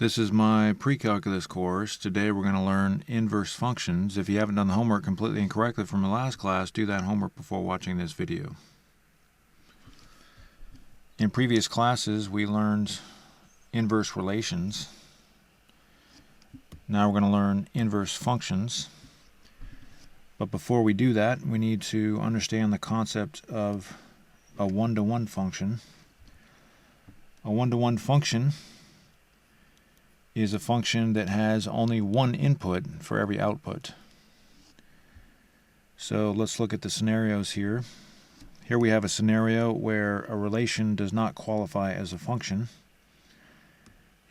This is my Precalculus course. Today we're going to learn inverse functions. If you haven't done the homework completely and correctly from the last class, do that homework before watching this video. In previous classes we learned inverse relations. Now we're going to learn inverse functions. But before we do that, we need to understand the concept of a one-to-one function. A one-to-one function is a function that has only one input for every output. So let's look at the scenarios here. Here we have a scenario where a relation does not qualify as a function.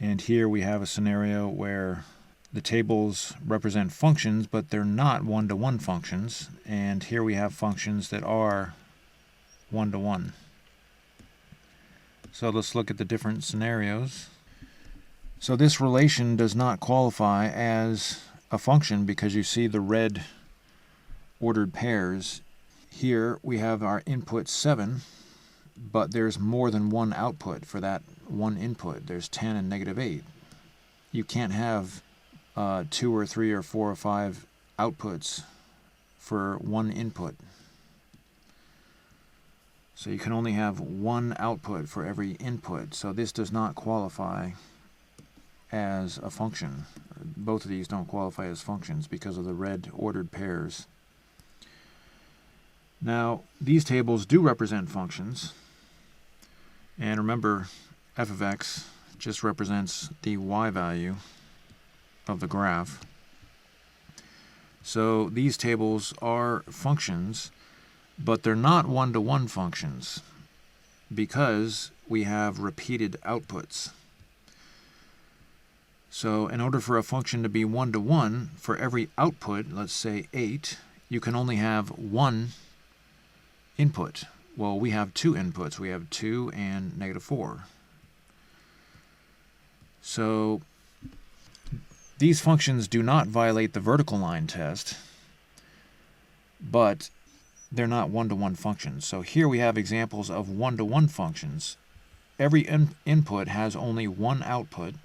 And here we have a scenario where the tables represent functions, but they're not one-to-one functions. And here we have functions that are one-to-one. So let's look at the different scenarios. So this relation does not qualify as a function because you see the red ordered pairs. Here we have our input 7, but there's more than one output for that one input. There's 10 and -8. You can't have 2 or 3 or 4 or 5 outputs for one input. So you can only have one output for every input. So this does not qualify as a function. Both of these don't qualify as functions because of the red ordered pairs. Now, these tables do represent functions. And remember, f of x just represents the y value of the graph. So these tables are functions, but they're not one-to-one functions because we have repeated outputs. So in order for a function to be one-to-one, for every output, let's say 8, you can only have one input. Well, we have two inputs. We have 2 and -4. So these functions do not violate the vertical line test, but they're not one-to-one functions. So here we have examples of one-to-one functions. Every input has only one output,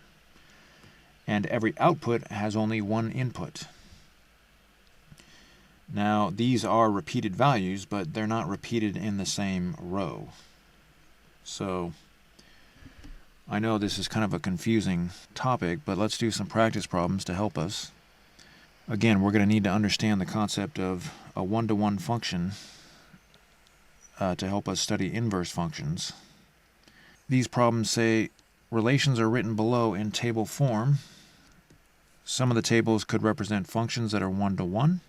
and every output has only one input. Now, these are repeated values, but they're not repeated in the same row. So, I know this is kind of a confusing topic, but let's do some practice problems to help us. Again, we're going to need to understand the concept of a one-to-one function to help us study inverse functions. These problems say relations are written below in table form. Some of the tables could represent functions that are one-to-one.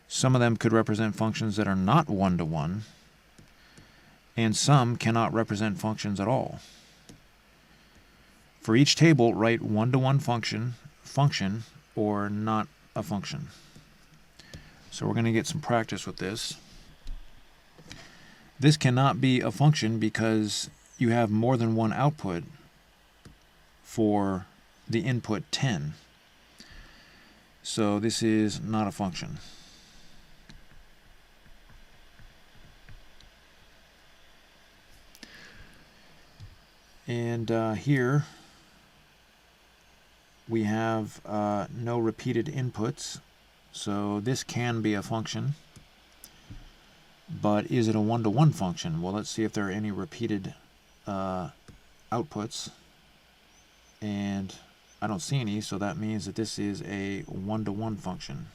Some of them could represent functions that are not one-to-one. And some cannot represent functions at all. For each table, write one-to-one function, or not a function. So we're going to get some practice with this. This cannot be a function because you have more than one output for the input 10. So this is not a function. And here we have no repeated inputs, so this can be a function. But is it a one-to-one function? Well, let's see if there are any repeated outputs. And I don't see any, so that means that this is a one-to-one function.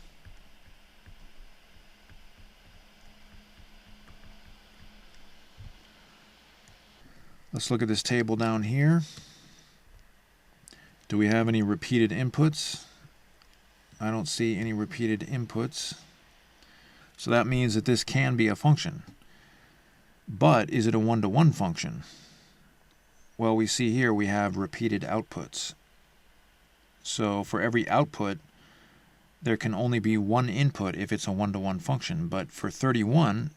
Let's look at this table down here. Do we have any repeated inputs? I don't see any repeated inputs. So that means that this can be a function. But is it a one-to-one function? Well, we see here we have repeated outputs. So for every output, there can only be one input if it's a one-to-one function. But for 31,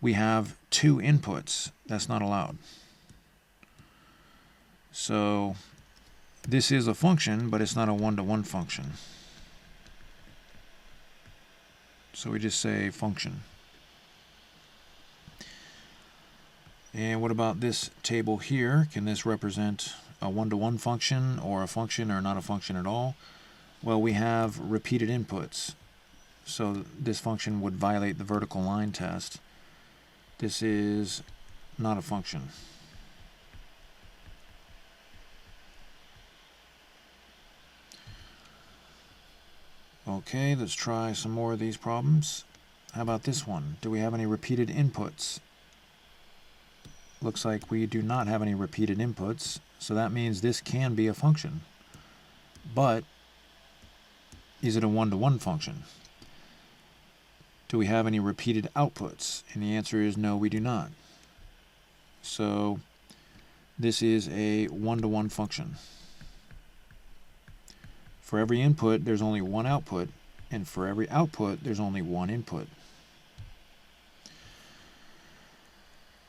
we have 2 inputs. That's not allowed. So this is a function, but it's not a one-to-one function. So we just say function. And what about this table here? Can this represent a one-to-one function or a function or not a function at all? Well, we have repeated inputs. So this function would violate the vertical line test. This is not a function. Okay, let's try some more of these problems. How about this one? Do we have any repeated inputs? Looks like we do not have any repeated inputs, so that means this can be a function. But is it a one-to-one function? Do we have any repeated outputs? And the answer is no, we do not. So this is a one-to-one function. For every input, there's only one output, and for every output, there's only one input.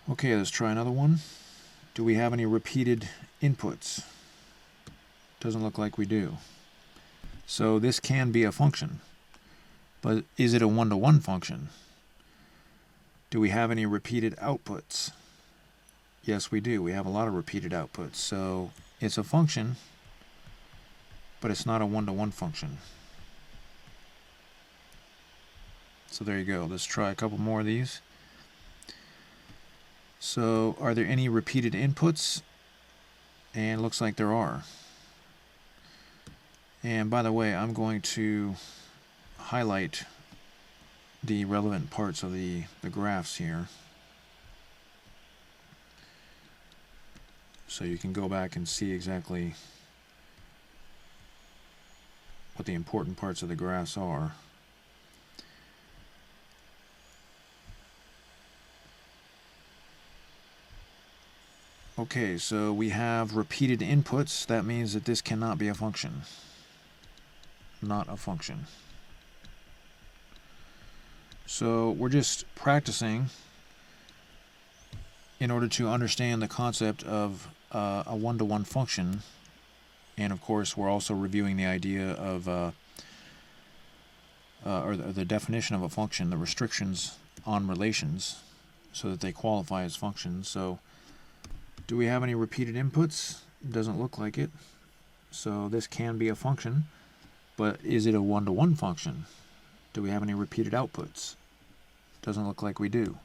Okay, let's try another one. Do we have any repeated inputs? Doesn't look like we do. So this can be a function, but is it a one-to-one function? Do we have any repeated outputs? Yes, we do. We have a lot of repeated outputs. So it's a function, but it's not a one-to-one function. So there you go. Let's try a couple more of these. So are there any repeated inputs? And it looks like there are. And by the way, I'm going to highlight the relevant parts of the graphs here, so you can go back and see exactly what the important parts of the graphs are. Okay, so we have repeated inputs. That means that this cannot be a function. Not a function. So we're just practicing in order to understand the concept of a one-to-one function. And of course, we're also reviewing the idea of, or the definition of a function, the restrictions on relations, so that they qualify as functions. So do we have any repeated inputs? Doesn't look like it. So this can be a function, but is it a one-to-one function? Do we have any repeated outputs? Doesn't look like we do.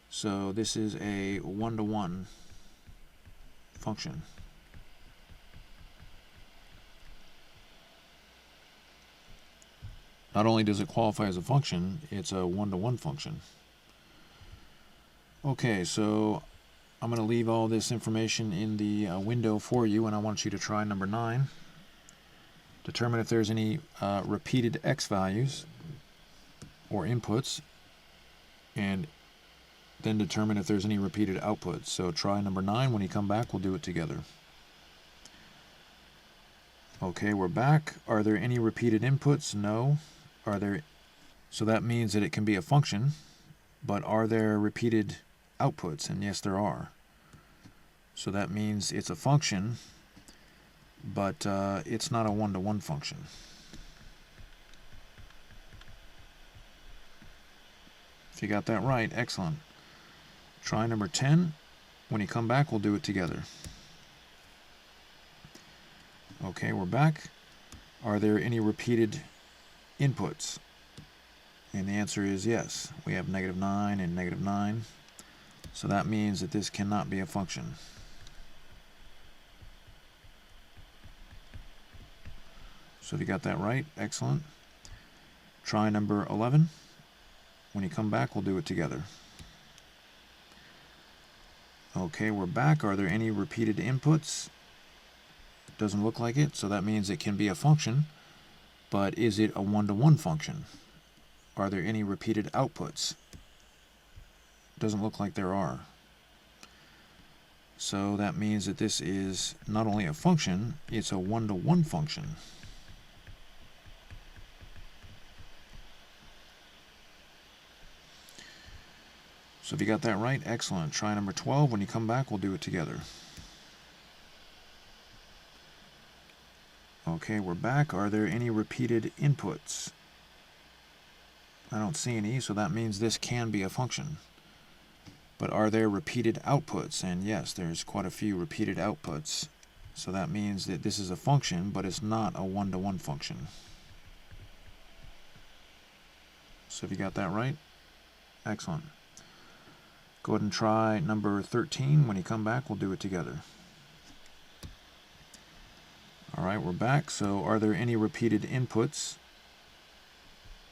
So this is a one-to-one function. Not only does it qualify as a function, it's a one-to-one function. Okay, so I'm going to leave all this information in the window for you, and I want you to try number 9. Determine if there's any repeated x values or inputs, and then determine if there's any repeated outputs. So try number 9. When you come back, we'll do it together. Okay, we're back. Are there any repeated inputs? No. Are there? So that means that it can be a function, but are there repeated outputs? And yes, there are. So that means it's a function, but it's not a one-to-one function. If you got that right, excellent. Try number 10. When you come back, we'll do it together. Okay, we're back. Are there any repeated inputs? And the answer is yes. We have -9 and -9. So that means that this cannot be a function. So if you got that right, excellent. Try number 11. When you come back, we'll do it together. Okay, we're back. Are there any repeated inputs? Doesn't look like it, so that means it can be a function, but is it a one-to-one function? Are there any repeated outputs? Doesn't look like there are. So that means that this is not only a function, it's a one-to-one function. So if you got that right, excellent. Try number 12. When you come back, we'll do it together. Okay, we're back. Are there any repeated inputs? I don't see any, so that means this can be a function. But are there repeated outputs? And yes, there's quite a few repeated outputs. So that means that this is a function, but it's not a one-to-one function. So if you got that right, excellent. Go ahead and try number 13. When you come back, we'll do it together. All right, we're back. So are there any repeated inputs?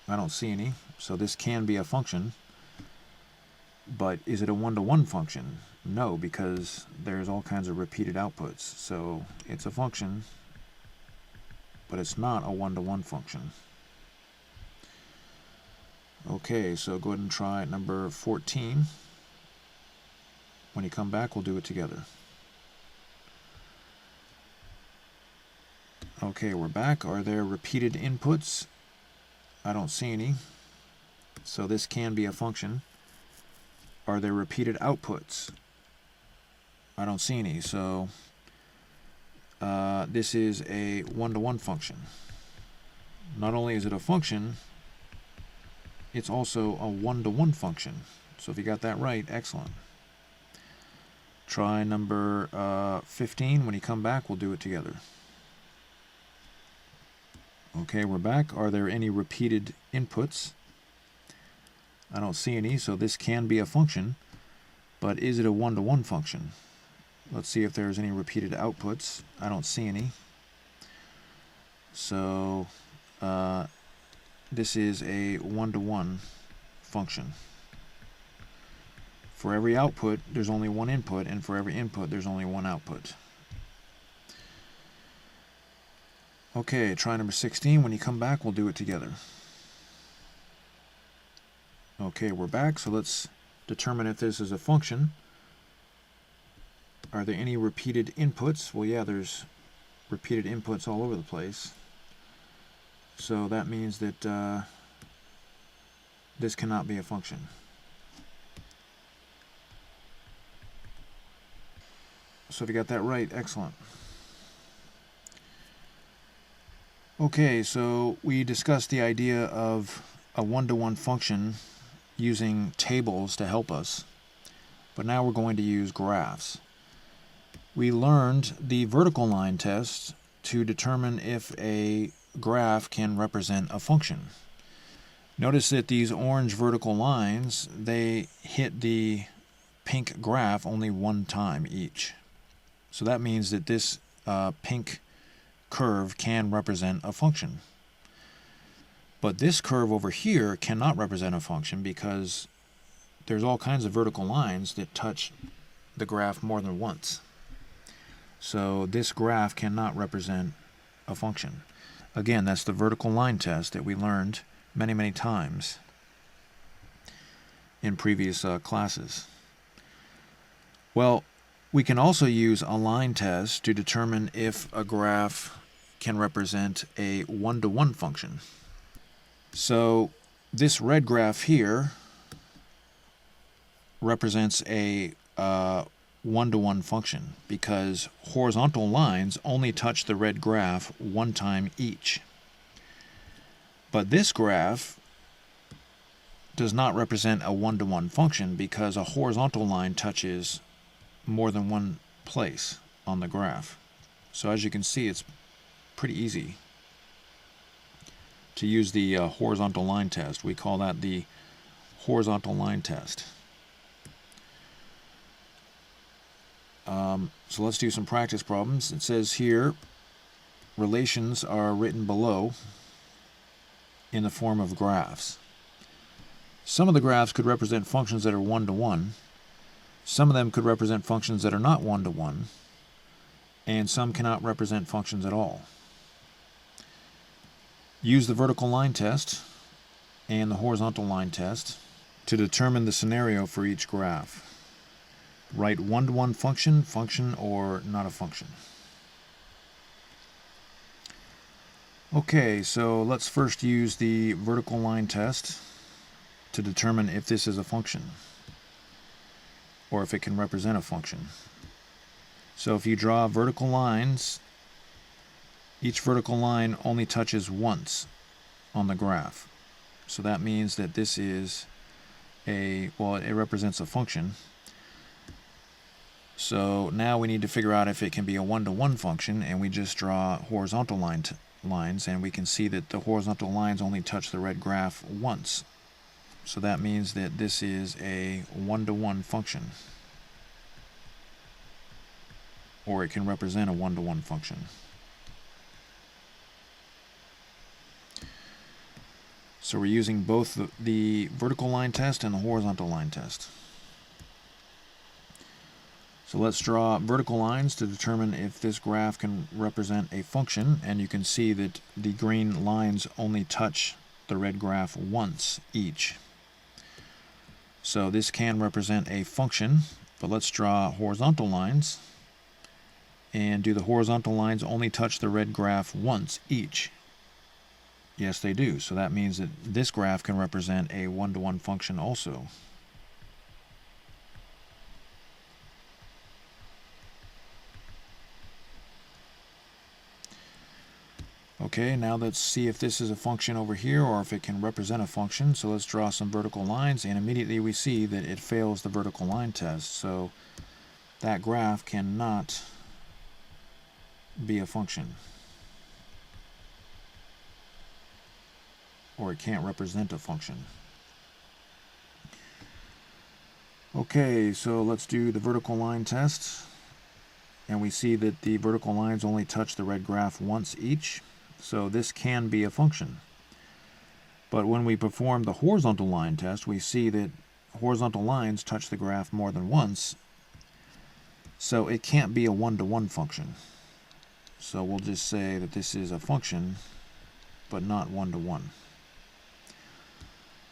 I don't see any. So this can be a function. But is it a one-to-one function? No, because there's all kinds of repeated outputs. So it's a function, but it's not a one-to-one function. Okay, so go ahead and try number 14. When you come back, we'll do it together. Okay, we're back. Are there repeated inputs? I don't see any. So this can be a function. Are there repeated outputs? I don't see any. So this is a one-to-one function. Not only is it a function, it's also a one-to-one function. So if you got that right, excellent. Try number 15. When you come back, we'll do it together. Okay, we're back. Are there any repeated inputs? I don't see any, so this can be a function, but is it a one-to-one function? Let's see if there's any repeated outputs. I don't see any. So this is a one-to-one function. For every output, there's only one input, and for every input, there's only one output. Okay, try number 16. When you come back, we'll do it together. Okay, we're back, so let's determine if this is a function. Are there any repeated inputs? Well, yeah, there's repeated inputs all over the place. So that means that this cannot be a function. So if you got that right, excellent. Okay, so we discussed the idea of a one-to-one function using tables to help us, but now we're going to use graphs. We learned the vertical line test to determine if a graph can represent a function. Notice that these orange vertical lines, they hit the pink graph only one time each. So that means that this pink curve can represent a function. But this curve over here cannot represent a function because there's all kinds of vertical lines that touch the graph more than once. So this graph cannot represent a function. Again, that's the vertical line test that we learned many, many times in previous classes. Well, we can also use a line test to determine if a graph can represent a one-to-one function. So this red graph here represents a one-to-one function because horizontal lines only touch the red graph one time each. But this graph does not represent a one-to-one function because a horizontal line touches more than one place on the graph. So as you can see, it's pretty easy to use the horizontal line test. We call that the horizontal line test. So let's do some practice problems. It says here, relations are written below in the form of graphs. Some of the graphs could represent functions that are one-to-one. Some of them could represent functions that are not one-to-one. And some cannot represent functions at all. Use the vertical line test and the horizontal line test to determine the scenario for each graph. Write one-to-one function, function, or not a function. Okay, so let's first use the vertical line test to determine if this is a function or if it can represent a function. So if you draw vertical lines, each vertical line only touches once on the graph. So that means that this is it represents a function. So now we need to figure out if it can be a one-to-one function, and we just draw horizontal lines, and we can see that the horizontal lines only touch the red graph once. So that means that this is a one-to-one function, or it can represent a one-to-one function. So we're using both the vertical line test and the horizontal line test. So let's draw vertical lines to determine if this graph can represent a function, and you can see that the green lines only touch the red graph once each. So this can represent a function, but let's draw horizontal lines. And do the horizontal lines only touch the red graph once each? Yes, they do. So that means that this graph can represent a one-to-one function also. Okay, now let's see if this is a function over here or if it can represent a function. So let's draw some vertical lines, and immediately we see that it fails the vertical line test. So that graph cannot be a function, or it can't represent a function. Okay, so let's do the vertical line test, and we see that the vertical lines only touch the red graph once each. So this can be a function. But when we perform the horizontal line test, we see that horizontal lines touch the graph more than once, so it can't be a one-to-one function. So we'll just say that this is a function, but not one-to-one.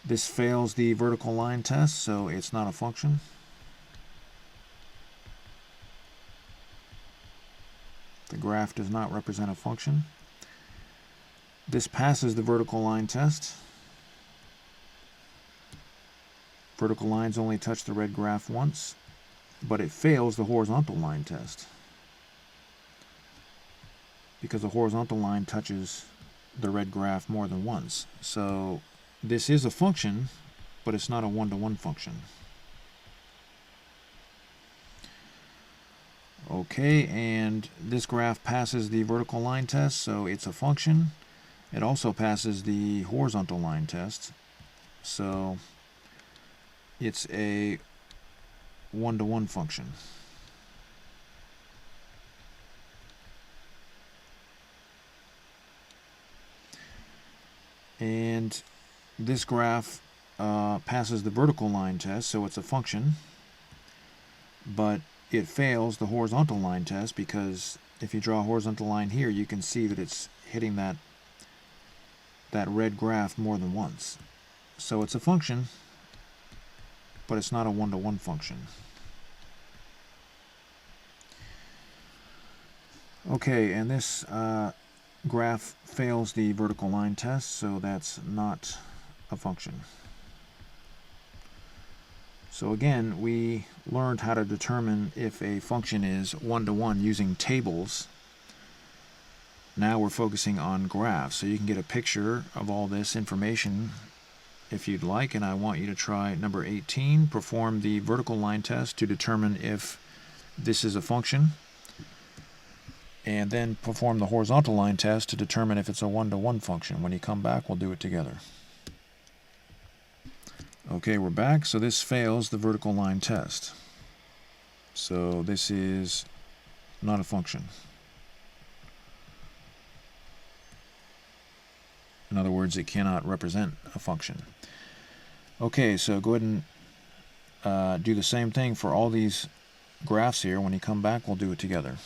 This fails the vertical line test, so it's not a function. The graph does not represent a function. This passes the vertical line test. Vertical lines only touch the red graph once, but it fails the horizontal line test, because the horizontal line touches the red graph more than once. So this is a function, but it's not a one-to-one function. Okay, and this graph passes the vertical line test, so it's a function. It also passes the horizontal line test, so it's a one-to-one function. And this graph passes the vertical line test, so it's a function, but it fails the horizontal line test, because if you draw a horizontal line here, you can see that it's hitting that red graph more than once. So it's a function, but it's not a one-to-one function. Okay, and this graph fails the vertical line test, so that's not a function. So again, we learned how to determine if a function is one-to-one using tables. Now we're focusing on graphs, so you can get a picture of all this information if you'd like, and I want you to try number 18, perform the vertical line test to determine if this is a function, and then perform the horizontal line test to determine if it's a one-to-one function. When you come back, we'll do it together. Okay, we're back. So this fails the vertical line test. So this is not a function. In other words, it cannot represent a function. Okay, so go ahead and do the same thing for all these graphs here. When you come back, we'll do it together.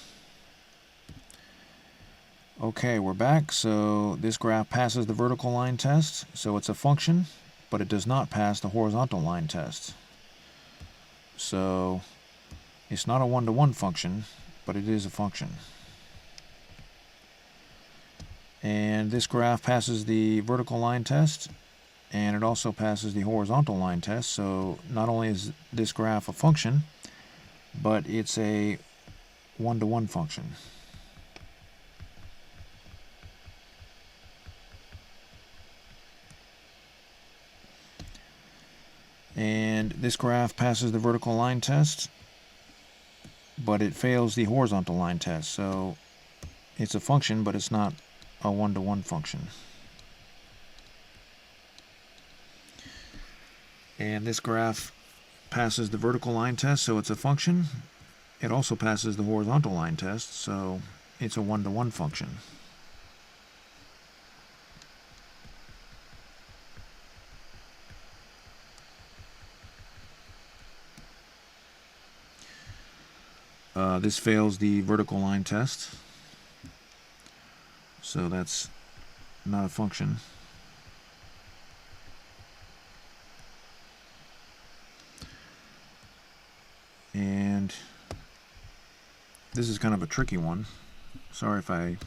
Okay, we're back. So this graph passes the vertical line test, so it's a function, but it does not pass the horizontal line test. So it's not a one-to-one function, but it is a function. And this graph passes the vertical line test, and it also passes the horizontal line test. So not only is this graph a function, but it's a one-to-one function. And this graph passes the vertical line test. but it fails the horizontal line test. So it's a function, but it's not a one-to-one function. And this graph passes the vertical line test, so it's a function. It also passes the horizontal line test, so it's a one-to-one function. This fails the vertical line test, so that's not a function. And this is kind of a tricky one. Sorry if I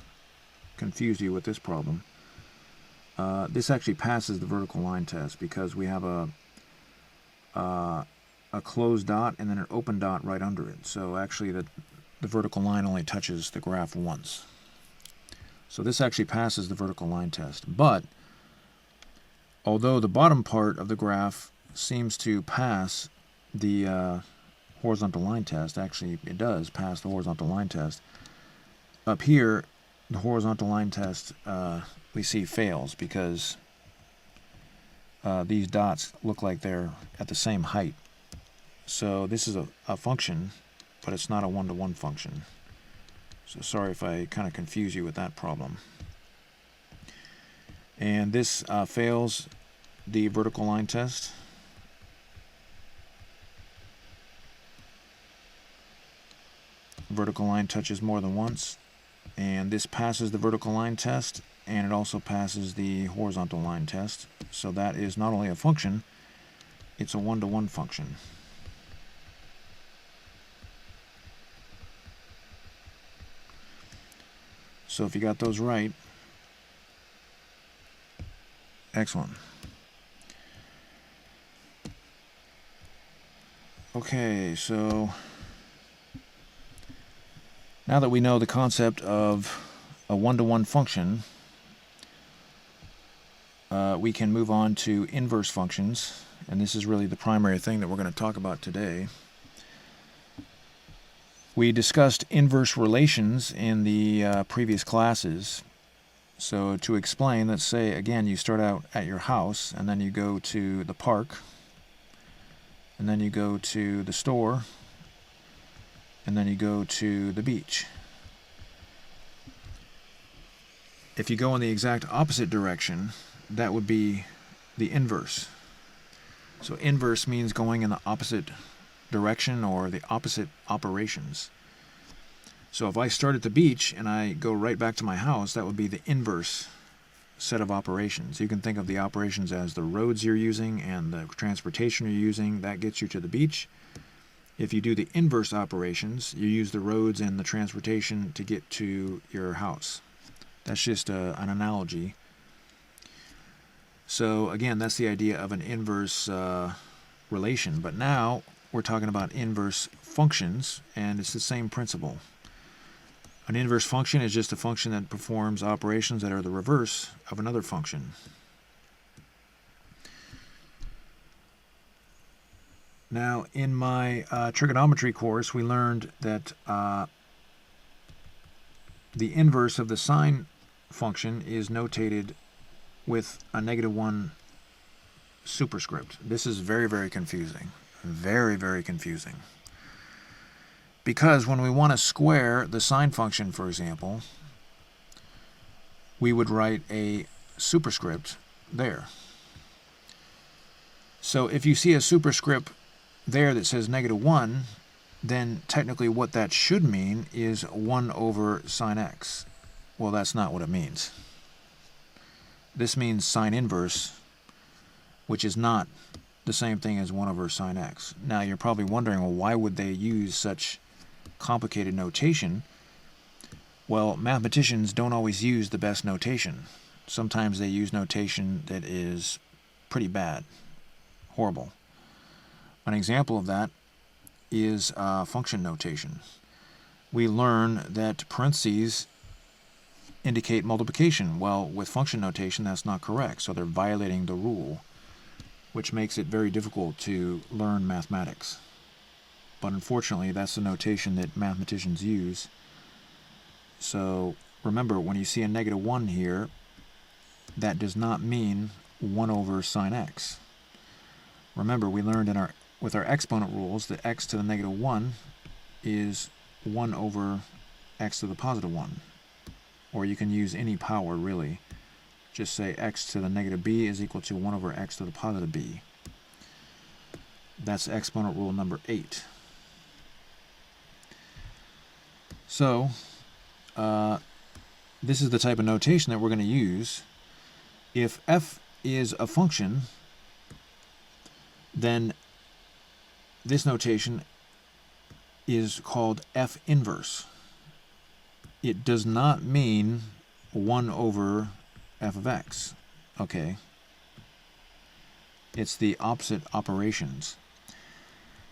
confused you with this problem. This actually passes the vertical line test because we have a closed dot and then an open dot right under it. So actually the vertical line only touches the graph once. So this actually passes the vertical line test. But although the bottom part of the graph seems to pass the horizontal line test, actually it does pass the horizontal line test, up here the horizontal line test we see fails because these dots look like they're at the same height. So this is a function, but it's not a one-to-one function. So sorry if I kind of confuse you with that problem. And this fails the vertical line test. Vertical line touches more than once. And this passes the vertical line test, and it also passes the horizontal line test. So that is not only a function, it's a one-to-one function. So if you got those right, excellent. Okay, so now that we know the concept of a one-to-one function, we can move on to inverse functions, and this is really the primary thing that we're going to talk about today. We discussed inverse relations in the previous classes. So to explain, let's say again you start out at your house and then you go to the park and then you go to the store and then you go to the beach. If you go in the exact opposite direction, that would be the inverse. So inverse means going in the opposite direction or the opposite operations. So if I start at the beach and I go right back to my house, that would be the inverse set of operations. You can think of the operations as the roads you're using and the transportation you're using. That gets you to the beach. If you do the inverse operations, you use the roads and the transportation to get to your house. That's just an analogy. So again, that's the idea of an inverse relation. But now we're talking about inverse functions, and it's the same principle. An inverse function is just a function that performs operations that are the reverse of another function. Now, in my trigonometry course, we learned that the inverse of the sine function is notated with a -1 superscript. This is very, very confusing. Very, very confusing. Because when we want to square the sine function, for example, we would write a superscript there. So if you see a superscript there that says -1, then technically what that should mean is 1 over sine x. Well, that's not what it means. This means sine inverse, which is not the same thing as 1 over sine x. Now you're probably wondering, well, why would they use such complicated notation? Well, mathematicians don't always use the best notation. Sometimes they use notation that is pretty bad, horrible. An example of that is function notation. We learn that parentheses indicate multiplication. Well, with function notation, that's not correct, so they're violating the rule, which makes it very difficult to learn mathematics. but unfortunately that's the notation that mathematicians use. So remember, when you see a -1 here, that does not mean 1 over sine x. Remember, we learned with our exponent rules that x to the -1 is 1 over x to the +1. Or you can use any power, really. Just say x to the -b is equal to 1 over x to the +b. That's exponent rule number 8. So, this is the type of notation that we're going to use. If f is a function, then this notation is called f inverse. It does not mean 1 over f of x. Okay. It's the opposite operations.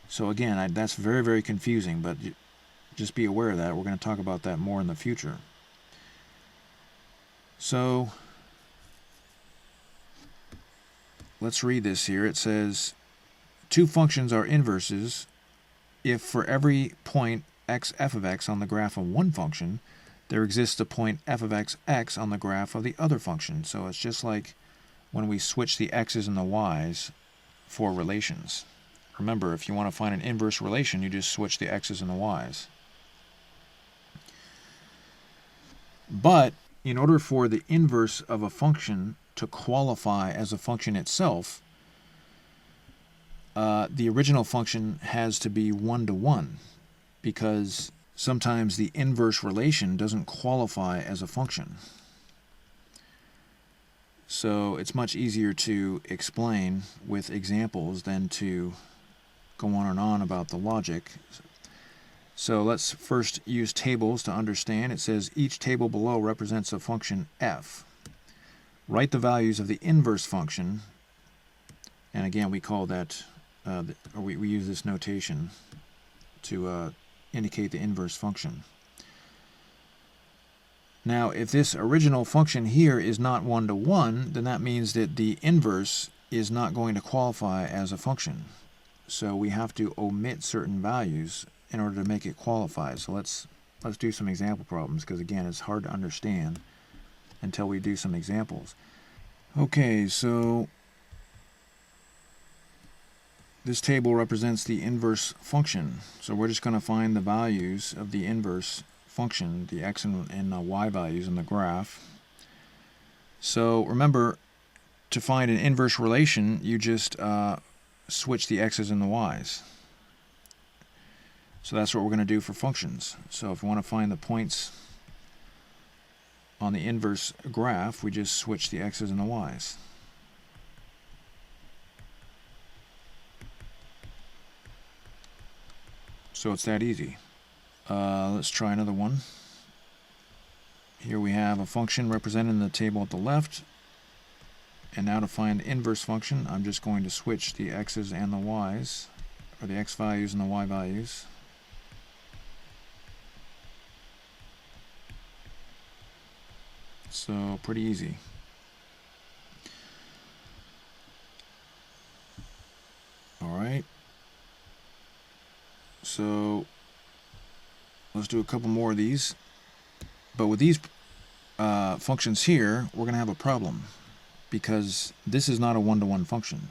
So again, that's very, very confusing, but just be aware of that. We're going to talk about that more in the future. So let's read this here. It says, two functions are inverses if for every point x f of x on the graph of one function, there exists a point f of x x on the graph of the other function. So it's just like when we switch the x's and the y's for relations. Remember, if you want to find an inverse relation, you just switch the x's and the y's. But in order for the inverse of a function to qualify as a function itself, the original function has to be 1-to-1, because sometimes the inverse relation doesn't qualify as a function. So it's much easier to explain with examples than to go on and on about the logic. So let's first use tables to understand. It says each table below represents a function f. Write the values of the inverse function, and again we call that, we use this notation to indicate the inverse function. Now, if this original function here is not 1-to-1, then that means that the inverse is not going to qualify as a function. So we have to omit certain values in order to make it qualify. So let's do some example problems, because again, it's hard to understand until we do some examples. Okay, so this table represents the inverse function. So we're just going to find the values of the inverse function, the x and y values in the graph. So remember, to find an inverse relation, you just switch the x's and the y's. So that's what we're going to do for functions. So if we want to find the points on the inverse graph, we just switch the x's and the y's. So it's that easy. Let's try another one. Here we have a function represented in the table at the left. And now to find the inverse function, I'm just going to switch the x's and the y's, or the x values and the y values. So pretty easy. Alright. So let's do a couple more of these. But with these functions here, we're going to have a problem, because this is not a 1-to-1 function.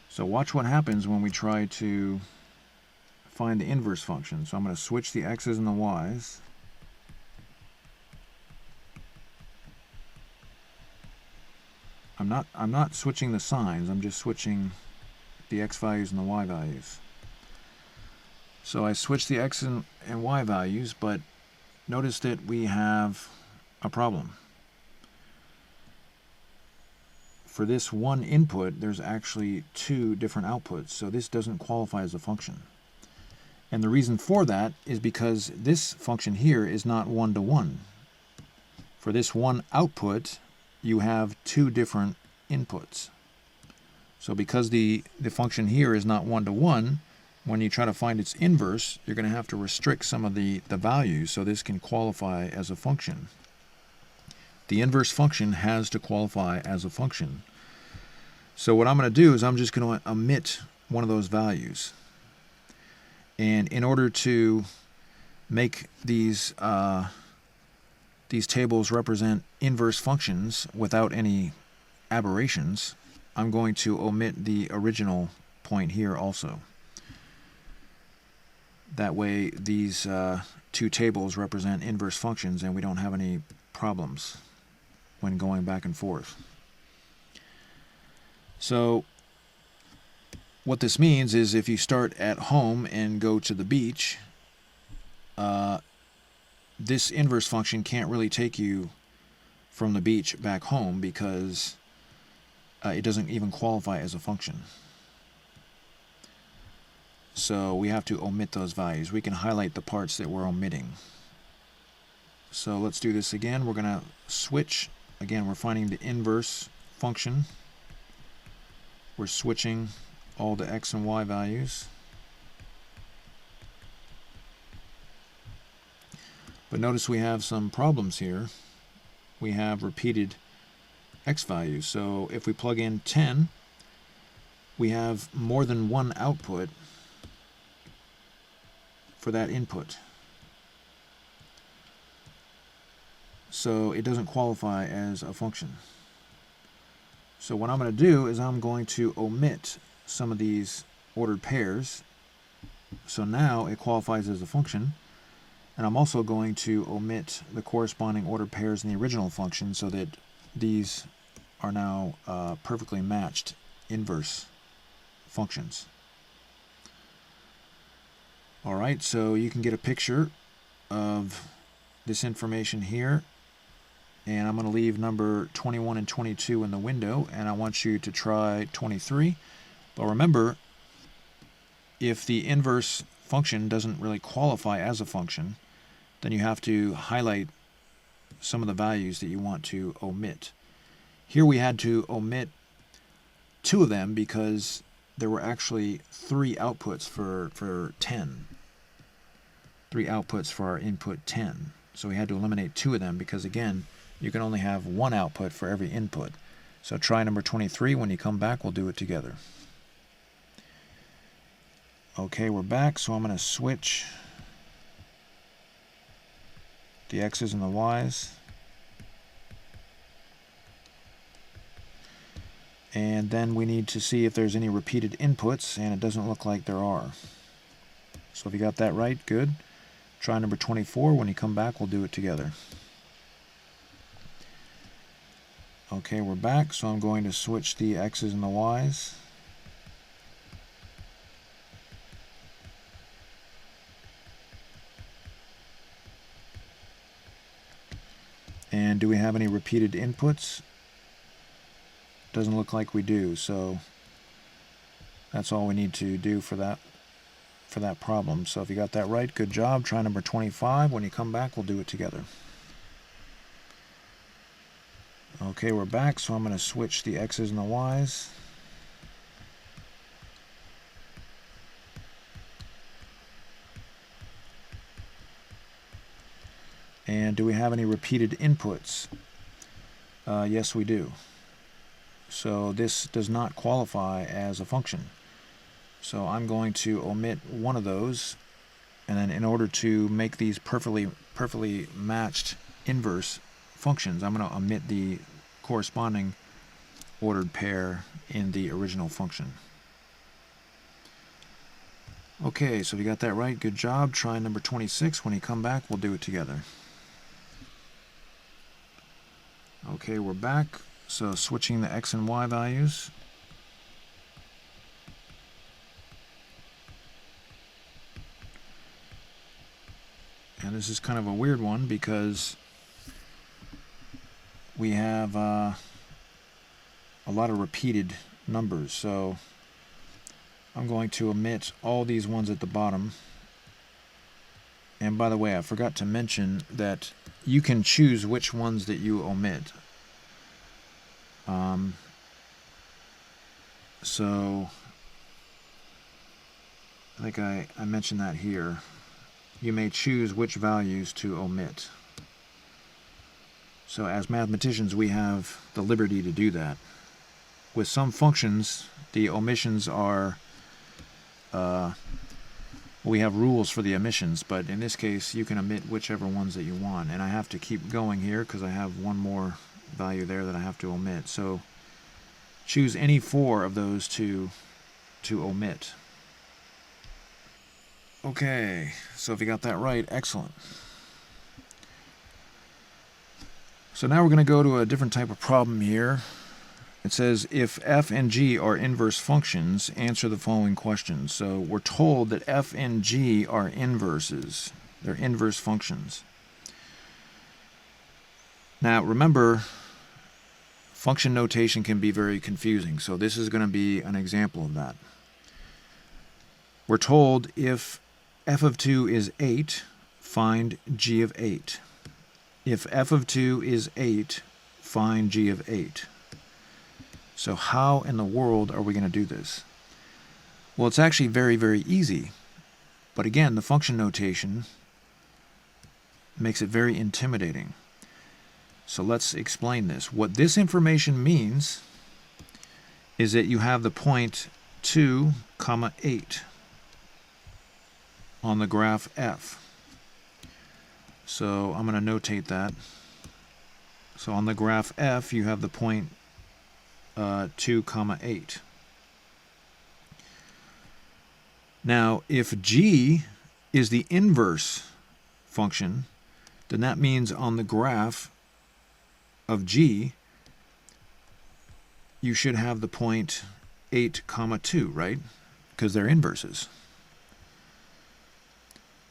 So watch what happens when we try to find the inverse function. So I'm going to switch the x's and the y's. I'm not switching the signs, I'm just switching the x values and the y values. So I switch the x and y values, but notice that we have a problem. For this one input, there's actually two different outputs, so this doesn't qualify as a function. And the reason for that is because this function here is not 1-to-1. For this one output, you have two different inputs. So because the function here is not 1-to-1, when you try to find its inverse, you're going to have to restrict some of the values so this can qualify as a function. The inverse function has to qualify as a function. So what I'm going to do is I'm just going to omit one of those values. And in order to make these tables represent inverse functions without any aberrations, I'm going to omit the original point here also. That way these two tables represent inverse functions and we don't have any problems when going back and forth. So what this means is if you start at home and go to the beach, this inverse function can't really take you from the beach back home because it doesn't even qualify as a function. So we have to omit those values. We can highlight the parts that we're omitting. So let's do this again. We're going to switch. Again, we're finding the inverse function. We're switching all the x and y values. But notice we have some problems here. We have repeated x values. So if we plug in 10, we have more than one output for that input. So it doesn't qualify as a function. So what I'm going to do is I'm going to omit some of these ordered pairs. So now it qualifies as a function. And I'm also going to omit the corresponding ordered pairs in the original function so that these are now perfectly matched inverse functions. Alright, so you can get a picture of this information here. And I'm going to leave number 21 and 22 in the window, and I want you to try 23. But remember, if the inverse function doesn't really qualify as a function, then you have to highlight some of the values that you want to omit. Here we had to omit 2 of them because there were actually 3 outputs for 10. 3 outputs for our input 10. So we had to eliminate 2 of them because, again, you can only have 1 output for every input. So try number 23. When you come back, we'll do it together. Okay, we're back, so I'm going to switch the x's and the y's. And then we need to see if there's any repeated inputs, and it doesn't look like there are. So if you got that right, good. Try number 24. When you come back, we'll do it together. Okay, we're back, so I'm going to switch the x's and the y's. And do we have any repeated inputs? Doesn't look like we do, so that's all we need to do for that problem. So if you got that right, good job. Try number 25. When you come back, we'll do it together. Okay, we're back, so I'm going to switch the x's and the y's. And do we have any repeated inputs? Yes, we do. So this does not qualify as a function. So I'm going to omit one of those, and then in order to make these perfectly matched inverse functions, I'm going to omit the corresponding ordered pair in the original function. Okay, so if you got that right, good job. Try number 26. When you come back, we'll do it together. Okay, we're back. So switching the x and y values. And this is kind of a weird one because we have a lot of repeated numbers. So I'm going to omit all these ones at the bottom. And by the way, I forgot to mention that you can choose which ones that you omit. So I think I mentioned that here. You may choose which values to omit. So as mathematicians, we have the liberty to do that. With some functions, the omissions are we have rules for the omissions, but in this case you can omit whichever ones that you want. And I have to keep going here because I have one more value there that I have to omit. So choose any 4 of those to omit. Okay, so if you got that right, excellent. So now we're going to go to a different type of problem here. It says, if f and g are inverse functions, answer the following questions. So we're told that f and g are inverses. They're inverse functions. Now remember, function notation can be very confusing, so this is going to be an example of that. We're told if f of 2 is 8, find g of 8. If f of 2 is 8, find g of 8. So how in the world are we going to do this? Well, it's actually very, very easy. But again, the function notation makes it very intimidating. So let's explain this. What this information means is that you have the point 2, 8 on the graph f. So I'm going to notate that. So on the graph f, you have the point 2, 8. Now, if g is the inverse function, then that means on the graph of g, you should have the point 8, 2, right? Because they're inverses.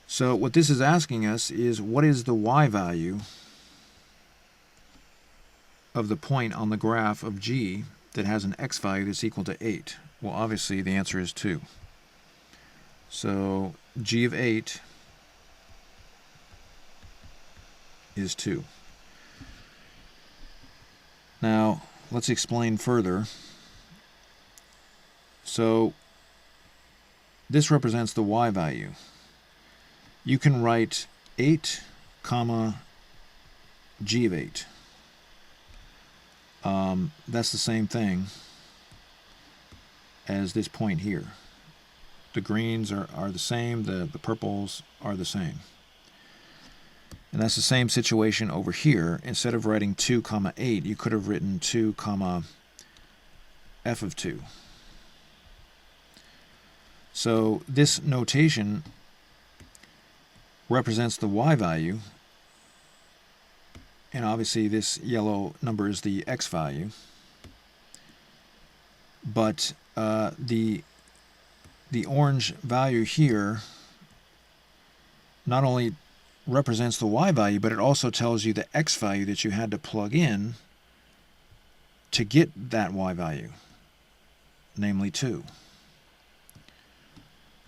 So what this is asking us is, what is the y value of the point on the graph of g that has an x value that's equal to 8? Well, obviously the answer is 2. So g of 8 is 2. Now, let's explain further. So this represents the y value. You can write 8, g of 8. That's the same thing as this point here. The greens are the same, the purples are the same. And that's the same situation over here. Instead of writing 2, 8, you could have written 2, f of 2. So this notation represents the y value, and obviously this yellow number is the x value. But the orange value here not only represents the y value, but it also tells you the x value that you had to plug in to get that y value, namely 2.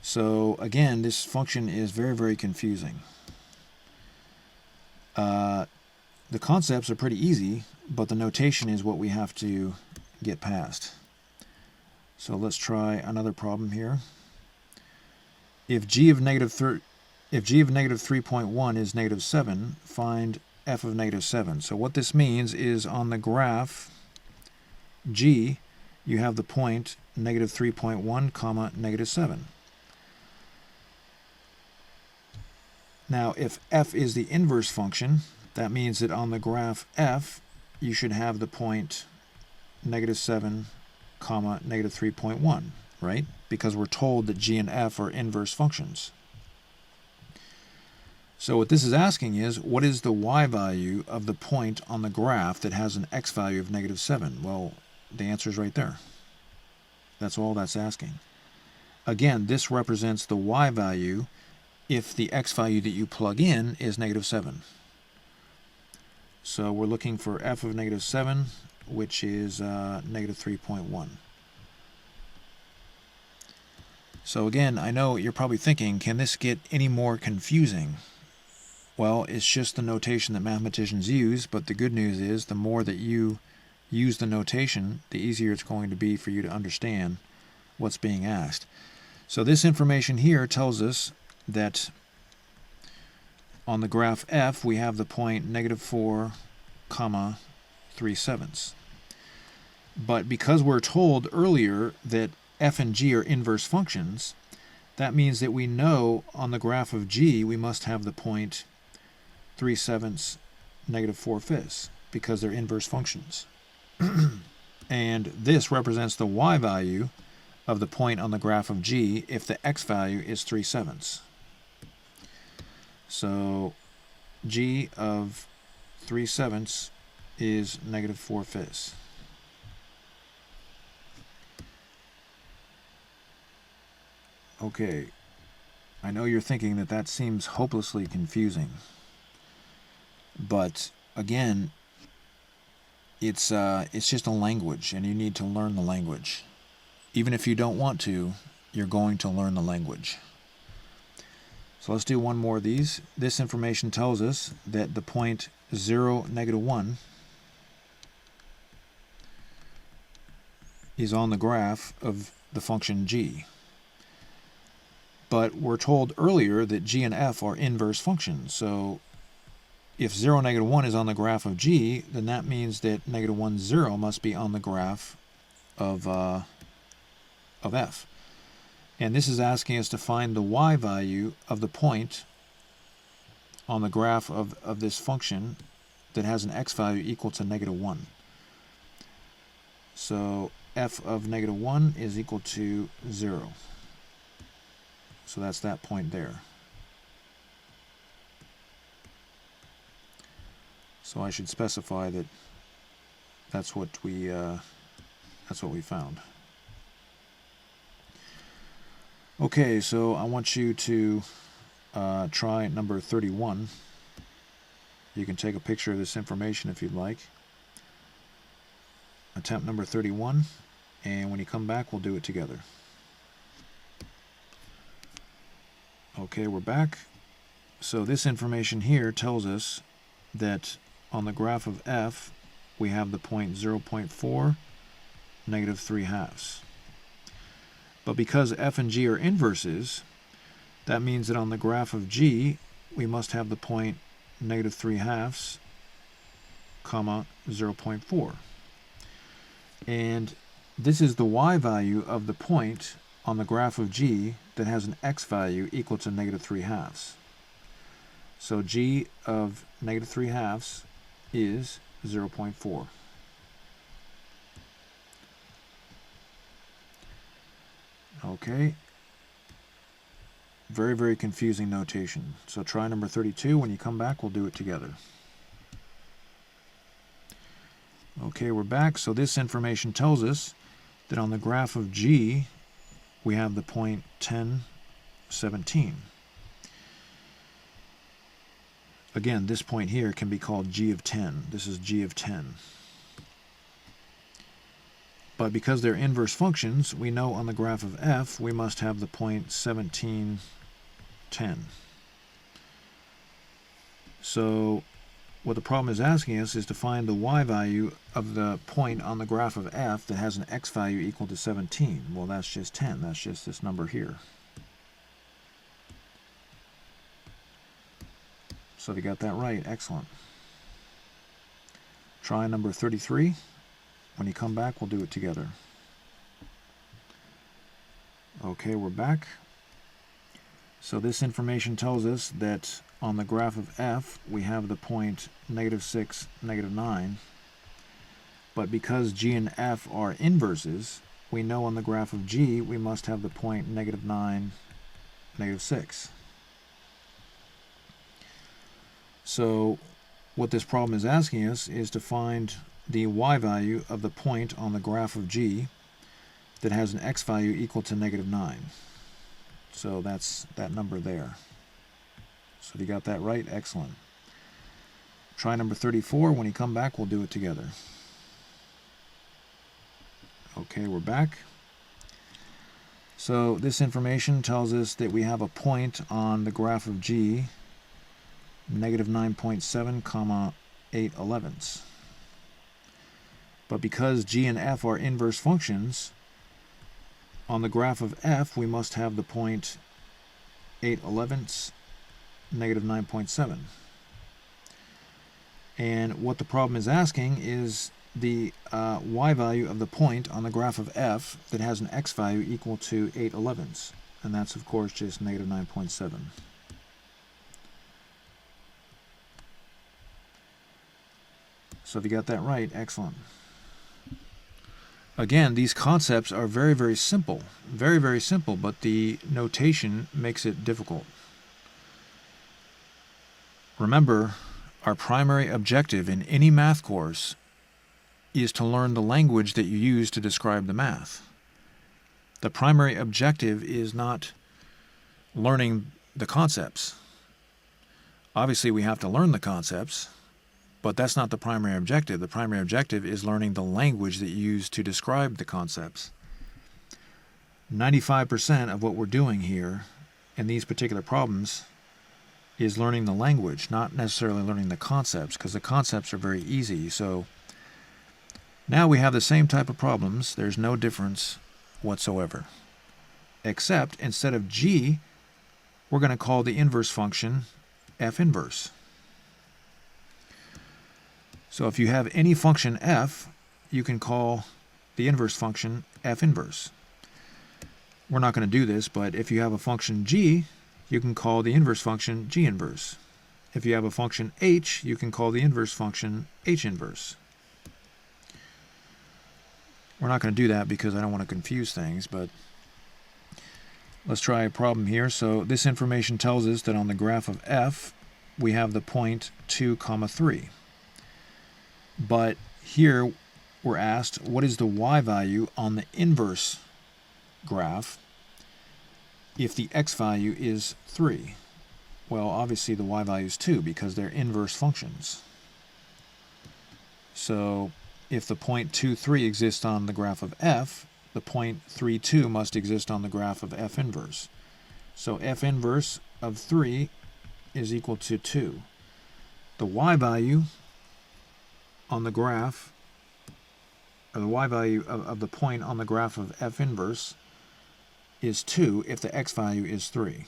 So again, this function is very, very confusing. The concepts are pretty easy, but the notation is what we have to get past. So let's try another problem here. If g of negative 3.1 is negative 7, find f of negative 7. So what this means is on the graph g, you have the point negative 3.1, negative 7. Now, if f is the inverse function, that means that on the graph f, you should have the point negative 7, negative 3.1, right? Because we're told that g and f are inverse functions. So what this is asking is, what is the y value of the point on the graph that has an x value of negative 7? Well, the answer is right there. That's all that's asking. Again, this represents the y value if the x value that you plug in is negative 7. So we're looking for f of negative 7, which is negative 3.1. So again, I know you're probably thinking, can this get any more confusing? Well, it's just the notation that mathematicians use, but the good news is the more that you use the notation, the easier it's going to be for you to understand what's being asked. So this information here tells us that on the graph f, we have the point negative 4, 3/7. But because we're told earlier that f and g are inverse functions, that means that we know on the graph of G we must have the point 3/7, -4/5, because they're inverse functions. And this represents the y value of the point on the graph of G if the x value is 3/7. So G of 3/7 is -4/5. Okay, I know you're thinking that that seems hopelessly confusing, but again, it's just a language, and you need to learn the language. Even if you don't want to, you're going to learn the language. So let's do one more of these. This information tells us that the point 0, -1 is on the graph of the function g. But we're told earlier that g and f are inverse functions. So if 0, -1 is on the graph of g, then that means that -1, 0 must be on the graph of f. And this is asking us to find the y value of the point on the graph of this function that has an x value equal to -1. So f of -1 is equal to 0. So that's that point there. So I should specify that that's what we found. Okay, so I want you to try number 31. You can take a picture of this information if you'd like. Attempt number 31, and when you come back, we'll do it together. Okay, we're back. So this information here tells us that on the graph of f, we have the point 0.4, -3/2. But because f and g are inverses, that means that on the graph of g, we must have the point -3/2, 0.4. And this is the y value of the point on the graph of g that has an x value equal to -3/2. So g of -3/2 is 0.4. Okay. Very, very confusing notation. So try number 32. When you come back, we'll do it together. Okay, we're back. So this information tells us that on the graph of G, we have the point 10, 17. Again, this point here can be called G of 10. This is G of 10. But because they're inverse functions, we know on the graph of f, we must have the point 17, 10. So what the problem is asking us is to find the y value of the point on the graph of f that has an x value equal to 17. Well, that's just 10. That's just this number here. So you got that right. Excellent. Try number 33. When you come back, we'll do it together. Okay, we're back. So this information tells us that on the graph of f, we have the point -6, -9. But because g and f are inverses, we know on the graph of g, we must have the point -9, -6. So what this problem is asking us is to find the y value of the point on the graph of g that has an x value equal to -9. So that's that number there. So you got that right? Excellent. Try number 34. When you come back, we'll do it together. Okay, we're back. So this information tells us that we have a point on the graph of g, -9.7, 8/11. But because g and f are inverse functions, on the graph of f, we must have the point 8/11, -9.7. And what the problem is asking is the y value of the point on the graph of f that has an x value equal to 8/11. and that's of course just negative 9.7. So if you got that right, excellent. Again, these concepts are very, very simple. Very, very simple, but the notation makes it difficult. Remember, our primary objective in any math course is to learn the language that you use to describe the math. The primary objective is not learning the concepts. Obviously, we have to learn the concepts, but that's not the primary objective. The primary objective is learning the language that you use to describe the concepts. 95% of what we're doing here in these particular problems is learning the language, not necessarily learning the concepts, because the concepts are very easy. So now we have the same type of problems. There's no difference whatsoever, except instead of g, we're going to call the inverse function f inverse. So if you have any function f, you can call the inverse function f inverse. We're not going to do this, but if you have a function g, you can call the inverse function g inverse. If you have a function h, you can call the inverse function h inverse. We're not going to do that because I don't want to confuse things, but let's try a problem here. So this information tells us that on the graph of f, we have the point 2, 3. But here we're asked, what is the y value on the inverse graph if the x value is 3? Well, obviously the y value is 2 because they're inverse functions. So if the point 2, 3 exists on the graph of f, the point 3, 2 must exist on the graph of f inverse. So f inverse of 3 is equal to 2. The y value on the graph, or the y value of the point on the graph of f inverse is 2 if the x value is 3.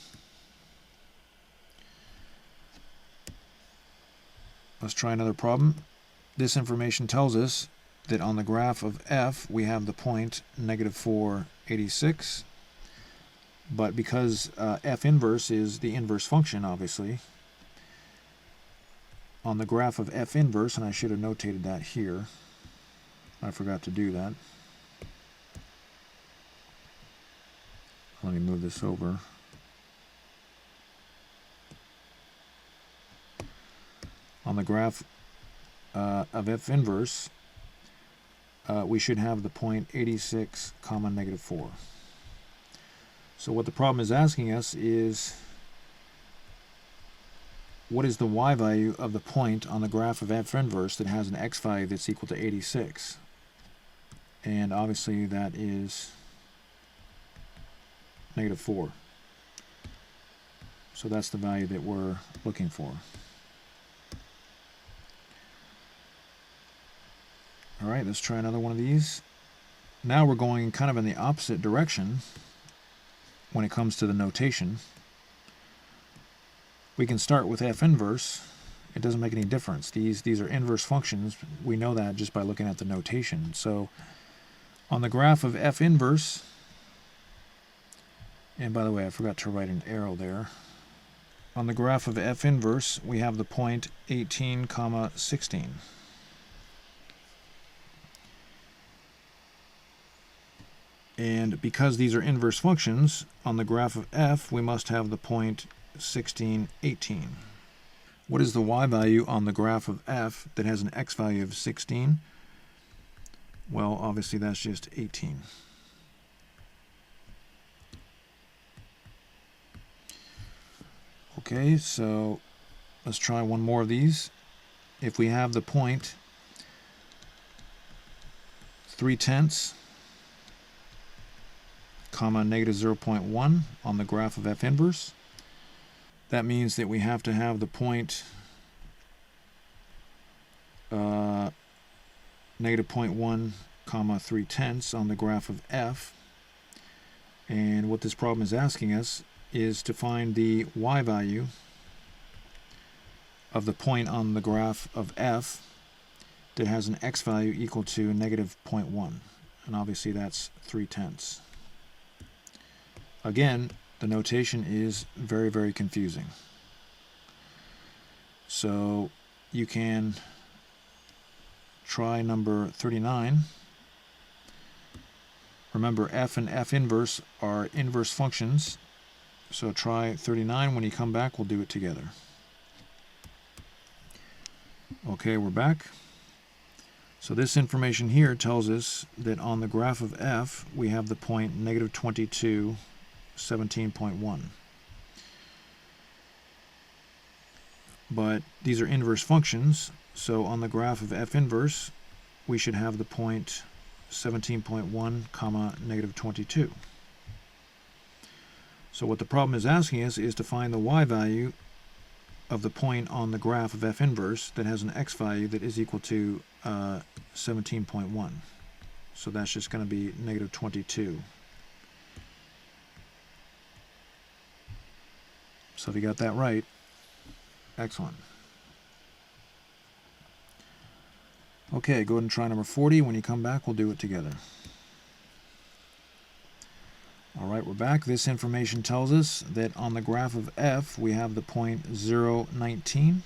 Let's try another problem. This information tells us that on the graph of f, we have the point -4, 86. But because f inverse is the inverse function, obviously, on the graph of f inverse, and I should have notated that here. I forgot to do that. Let me move this over. On the graph of f inverse, we should have the point 86, -4. So what the problem is asking us is, what is the y value of the point on the graph of f inverse that has an x value that's equal to 86? And obviously that is -4. So that's the value that we're looking for. All right, let's try another one of these. Now we're going kind of in the opposite direction when it comes to the notation. We can start with f inverse. It doesn't make any difference. These are inverse functions. We know that just by looking at the notation. So on the graph of f inverse, and by the way, I forgot to write an arrow there. On the graph of f inverse, we have the point 18, 16. And because these are inverse functions, on the graph of f, we must have the point 16, 18. What is the y value on the graph of f that has an x value of 16? Well, obviously that's just 18. Okay, so let's try one more of these. If we have the point 3/10, -0.1 on the graph of f inverse, that means that we have to have the point -0.1, 3/10 on the graph of f. And what this problem is asking us is to find the y value of the point on the graph of f that has an x value equal to -0.1. And obviously that's 3/10. Again, the notation is very, very confusing. So you can try number 39. Remember, f and f inverse are inverse functions. So try 39. When you come back, we'll do it together. Okay, we're back. So this information here tells us that on the graph of f, we have the point negative 22, 17.1. But these are inverse functions, so on the graph of f inverse, we should have the point 17.1, comma, negative 22. So what the problem is asking us is to find the y value of the point on the graph of f inverse that has an x value that is equal to 17.1. So that's just going to be negative 22. So if you got that right, excellent. Okay, go ahead and try number 40. When you come back, we'll do it together. All right, we're back. This information tells us that on the graph of f, we have the point 0, 19.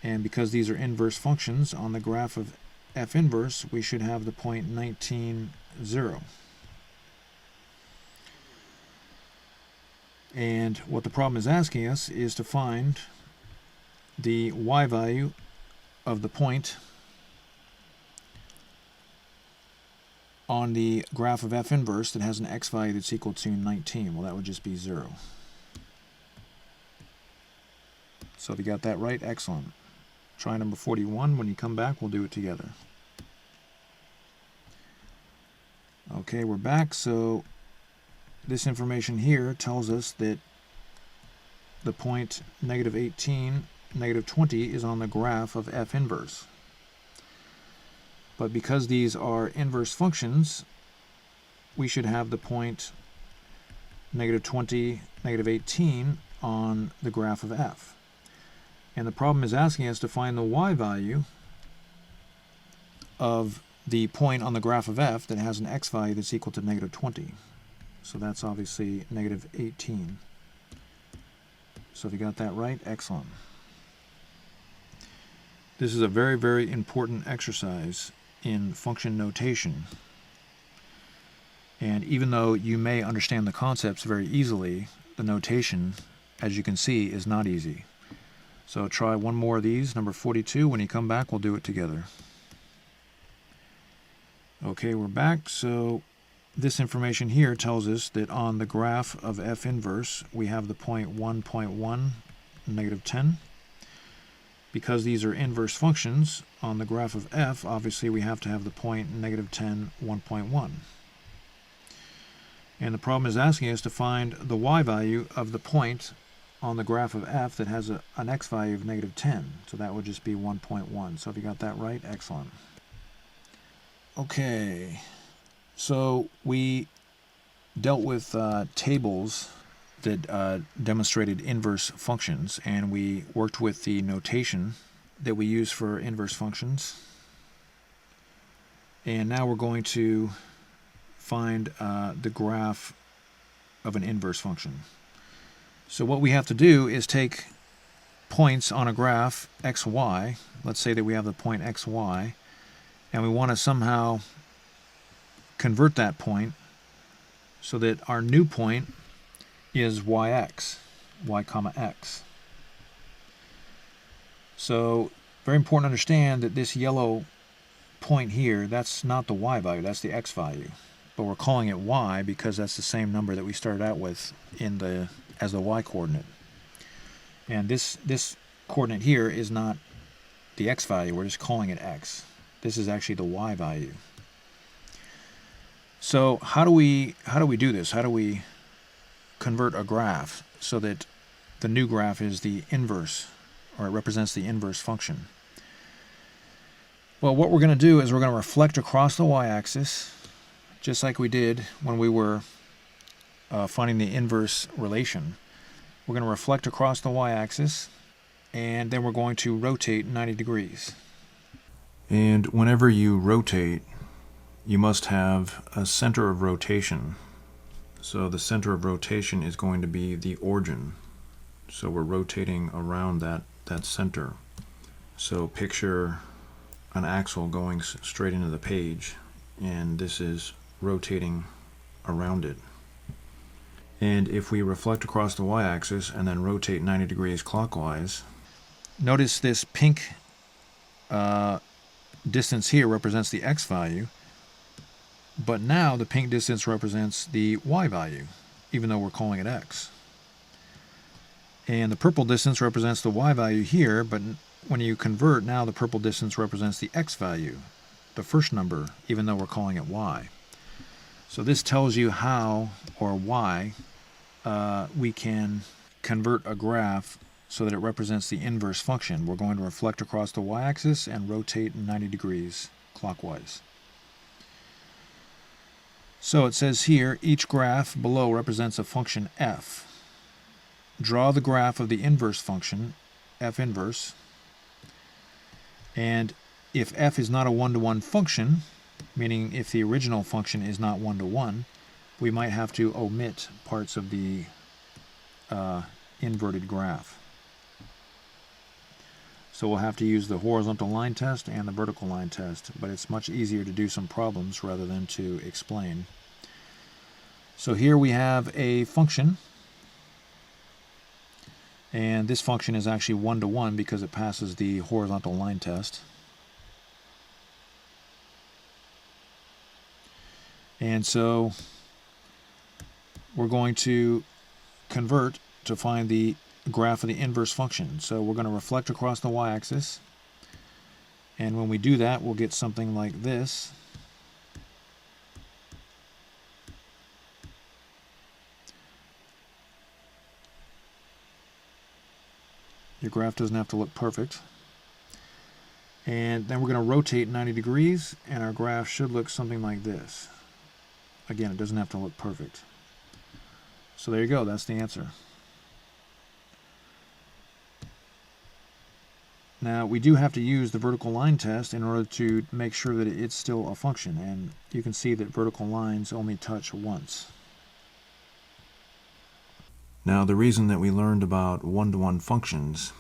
And because these are inverse functions, on the graph of f inverse, we should have the point 19, 0. And what the problem is asking us is to find the y value of the point on the graph of f inverse that has an x value that's equal to 19. Well, that would just be 0. So if you got that right, excellent. Try number 41. When you come back, we'll do it together. Okay, we're back. So this information here tells us that the point negative 18, negative 20 is on the graph of f inverse. But because these are inverse functions, we should have the point negative 20, negative 18 on the graph of f. And the problem is asking us to find the y value of the point on the graph of f that has an x value that's equal to negative 20. So that's obviously negative 18. So if you got that right, excellent. This is a very, very important exercise in function notation. And even though you may understand the concepts very easily, the notation, as you can see, is not easy. So try one more of these, number 42. When you come back, we'll do it together. Okay, we're back. So this information here tells us that on the graph of f inverse, we have the point 1.1, negative 10. Because these are inverse functions, on the graph of f, obviously we have to have the point negative 10, 1.1. And the problem is asking us to find the y value of the point on the graph of f that has an x value of negative 10. So that would just be 1.1. So if you got that right, excellent. Okay, so we dealt with tables that demonstrated inverse functions, and we worked with the notation that we use for inverse functions. And now we're going to find the graph of an inverse function. So what we have to do is take points on a graph xy. Let's say that we have the point xy, and we want to somehow convert that point so that our new point is yx, y comma x. So very important to understand that this yellow point here, that's not the y value, that's the x value. But we're calling it y because that's the same number that we started out with as the y coordinate. And this coordinate here is not the x value, we're just calling it x. This is actually the y value. So how do we do this? How do we convert a graph so that the new graph is the inverse, or it represents the inverse function? Well, what we're going to do is we're going to reflect across the y-axis, just like we did when we were finding the inverse relation. We're going to reflect across the y-axis, and then we're going to rotate 90 degrees. And whenever you rotate, you must have a center of rotation. So the center of rotation is going to be the origin. So we're rotating around that center. So picture an axle going straight into the page, and this is rotating around it. And if we reflect across the y-axis and then rotate 90 degrees clockwise, notice this pink distance here represents the x value, but now the pink distance represents the y value, even though we're calling it x. And the purple distance represents the y value here, but when you convert, now the purple distance represents the x value, the first number, even though we're calling it y. So this tells you how, or why, we can convert a graph so that it represents the inverse function. We're going to reflect across the y-axis and rotate 90 degrees clockwise. So it says here, each graph below represents a function f. Draw the graph of the inverse function, f inverse, and if f is not a one-to-one function, meaning if the original function is not one-to-one, we might have to omit parts of the inverted graph. So we'll have to use the horizontal line test and the vertical line test, but it's much easier to do some problems rather than to explain. So here we have a function, and this function is actually one-to-one because it passes the horizontal line test. And so we're going to convert to find the graph of the inverse function. So we're going to reflect across the y-axis, and when we do that, we'll get something like this. Your graph doesn't have to look perfect. And then we're going to rotate 90 degrees, and our graph should look something like this. Again, it doesn't have to look perfect. So there you go, that's the answer. Now, we do have to use the vertical line test in order to make sure that it's still a function, and you can see that vertical lines only touch once. Now, the reason that we learned about one-to-one functions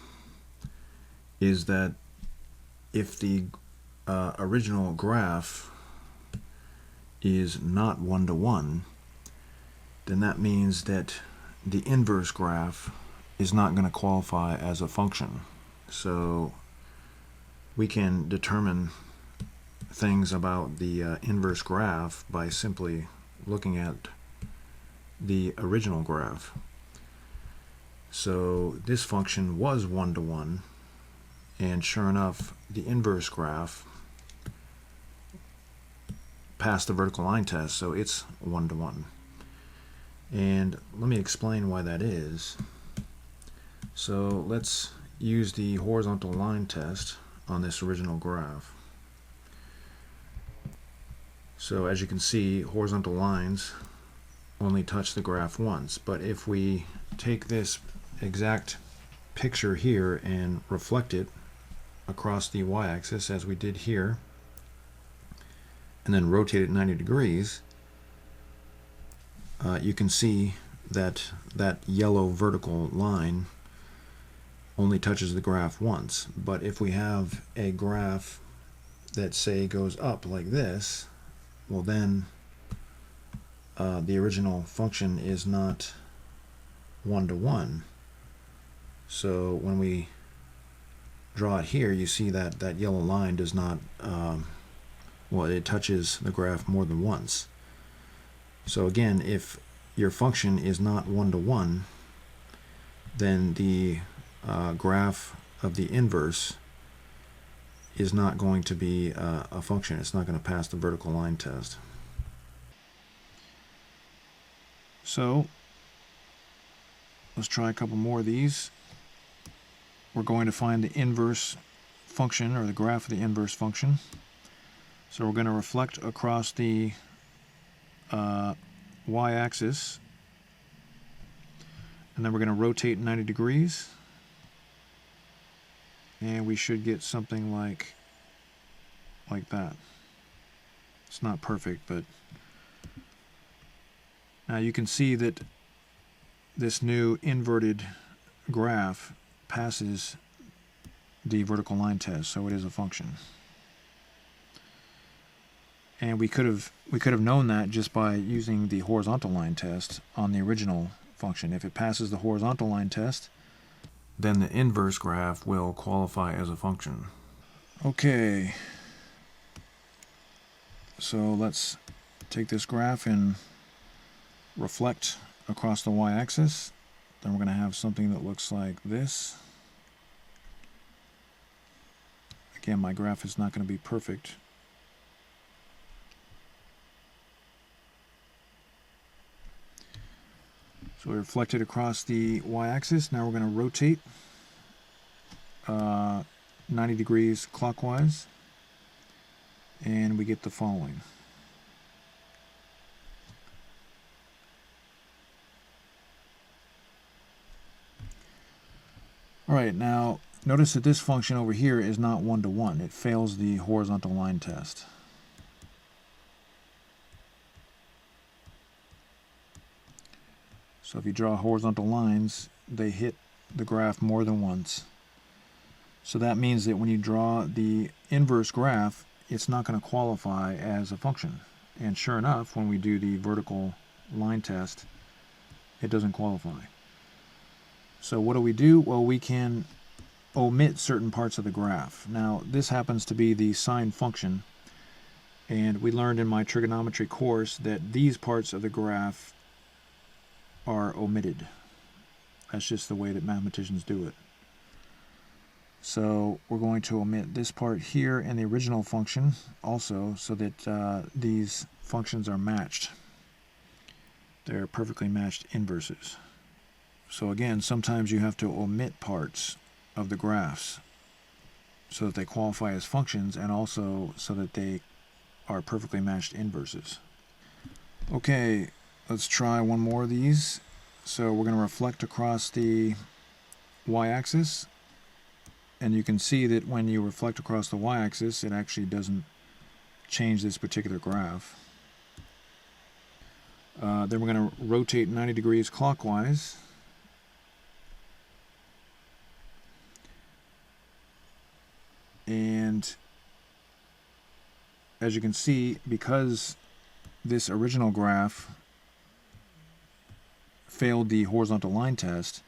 is that if the original graph is not one-to-one, then that means that the inverse graph is not going to qualify as a function. So we can determine things about the inverse graph by simply looking at the original graph. So this function was one-to-one, and sure enough, the inverse graph passed the vertical line test, so it's one-to-one. And let me explain why that is. So let's use the horizontal line test on this original graph. So as you can see, horizontal lines only touch the graph once, but if we take this exact picture here and reflect it across the y-axis as we did here, and then rotate it 90 degrees, you can see that that yellow vertical line only touches the graph once. But if we have a graph that, say, goes up like this, well then the original function is not one-to-one. So when we draw it here, you see that that yellow line does not, well, it touches the graph more than once. So again, if your function is not one-to-one, then the graph of the inverse is not going to be a function. It's not going to pass the vertical line test. So let's try a couple more of these. We're going to find the inverse function, or the graph of the inverse function. So we're going to reflect across the y-axis, and then we're going to rotate 90 degrees, and we should get something like that. It's not perfect, but Now you can see that this new inverted graph passes the vertical line test, so it is a function. And we could have known that just by using the horizontal line test on the original function. If it passes the horizontal line test, then the inverse graph will qualify as a function. Okay, so let's take this graph and reflect across the y-axis. Then we're going to have something that looks like this. Again, my graph is not going to be perfect. So we reflect it across the y-axis. Now we're going to rotate 90 degrees clockwise, and we get the following. Alright, now notice that this function over here is not one-to-one. It fails the horizontal line test. So if you draw horizontal lines, they hit the graph more than once. So that means that when you draw the inverse graph, it's not going to qualify as a function. And sure enough, when we do the vertical line test, it doesn't qualify. So what do? Well, we can omit certain parts of the graph. Now, this happens to be the sine function, and we learned in my trigonometry course that these parts of the graph are omitted. That's just the way that mathematicians do it. So we're going to omit this part here in the original function also, so that these functions are matched. They're perfectly matched inverses. So again, sometimes you have to omit parts of the graphs so that they qualify as functions, and also so that they are perfectly matched inverses. Okay, let's try one more of these. So we're going to reflect across the y-axis, and you can see that when you reflect across the y-axis, it actually doesn't change this particular graph. Then we're going to rotate 90 degrees clockwise. And as you can see, because this original graph failed the horizontal line test,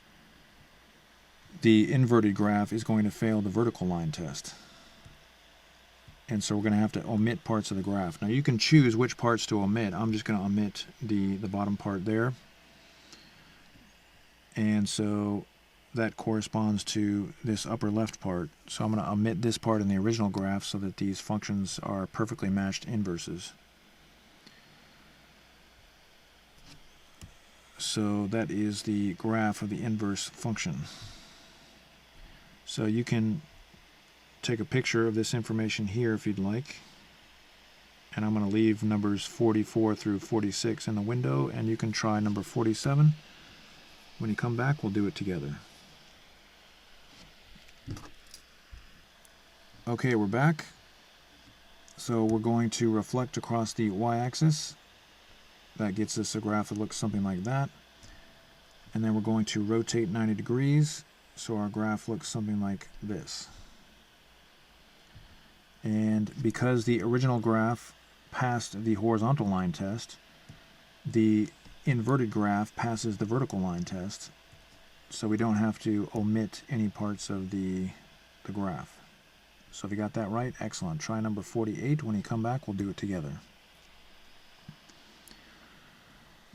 the inverted graph is going to fail the vertical line test. And so we're going to have to omit parts of the graph. Now you can choose which parts to omit. I'm just going to omit the bottom part there. And so that corresponds to this upper left part. So I'm going to omit this part in the original graph so that these functions are perfectly matched inverses. So that is the graph of the inverse function. So you can take a picture of this information here if you'd like. And I'm going to leave numbers 44 through 46 in the window, and you can try number 47. When you come back, we'll do it together. Okay, we're back. So we're going to reflect across the y-axis. That gets us a graph that looks something like that. And then we're going to rotate 90 degrees, so our graph looks something like this. And because the original graph passed the horizontal line test, the inverted graph passes the vertical line test, so we don't have to omit any parts of the graph. So if you got that right, excellent. Try number 48. When you come back, we'll do it together.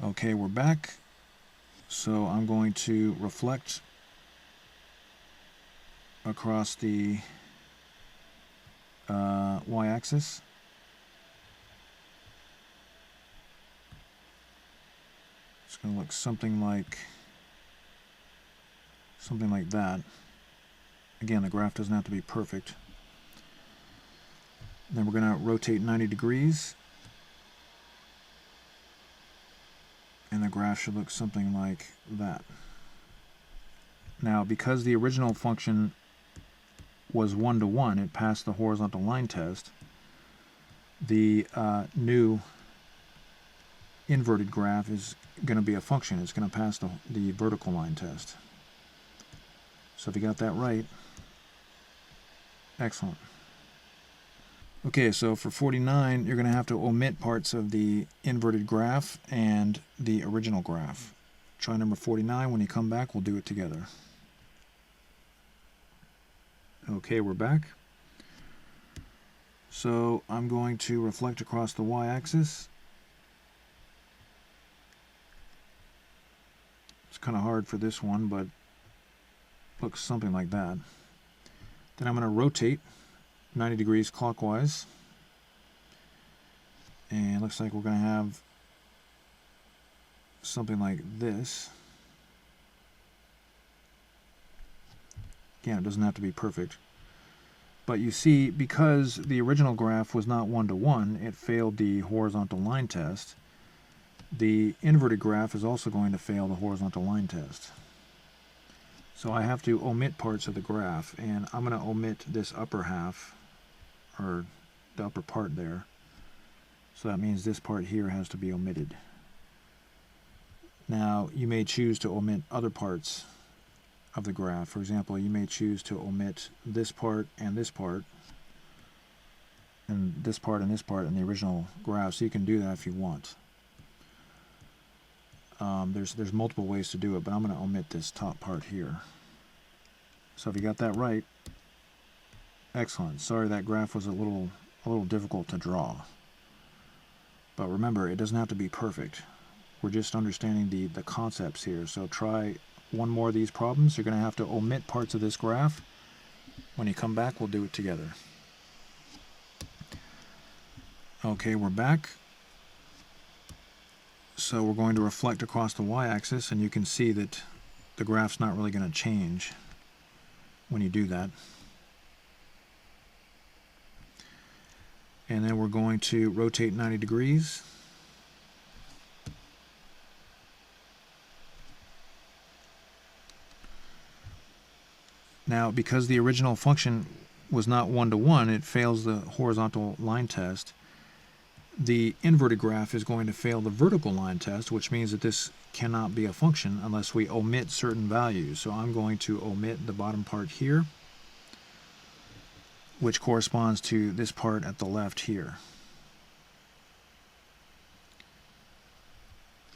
Okay, we're back. So I'm going to reflect across the y-axis. It's going to look something like that. Again, the graph doesn't have to be perfect. Then we're going to rotate 90 degrees. And the graph should look something like that. Now, because the original function was one-to-one, it passed the horizontal line test, the new inverted graph is going to be a function. It's going to pass the vertical line test. So if you got that right, excellent. Okay, so for 49, you're going to have to omit parts of the inverted graph and the original graph. Try number 49. When you come back, we'll do it together. Okay, we're back. So I'm going to reflect across the y-axis. It's kind of hard for this one, but looks something like that. Then I'm going to rotate 90 degrees clockwise. And looks like we're going to have something like this. Again, it doesn't have to be perfect. But you see, because the original graph was not one-to-one, it failed the horizontal line test. The inverted graph is also going to fail the horizontal line test. So I have to omit parts of the graph, and I'm going to omit this upper half, or the upper part there. So that means this part here has to be omitted. Now, you may choose to omit other parts of the graph. For example, you may choose to omit this part and this part, and this part and this part in the original graph, so you can do that if you want. There's multiple ways to do it, but I'm going to omit this top part here. So if you got that right, excellent. Sorry that graph was a little difficult to draw. But remember, it doesn't have to be perfect. We're just understanding the concepts here. So try one more of these problems. You're going to have to omit parts of this graph. When you come back, we'll do it together. Okay, we're back. So we're going to reflect across the y-axis, and you can see that the graph's not really going to change when you do that. And then we're going to rotate 90 degrees. Now, because the original function was not one-to-one, it fails the horizontal line test. The inverted graph is going to fail the vertical line test, which means that this cannot be a function unless we omit certain values. So I'm going to omit the bottom part here, which corresponds to this part at the left here.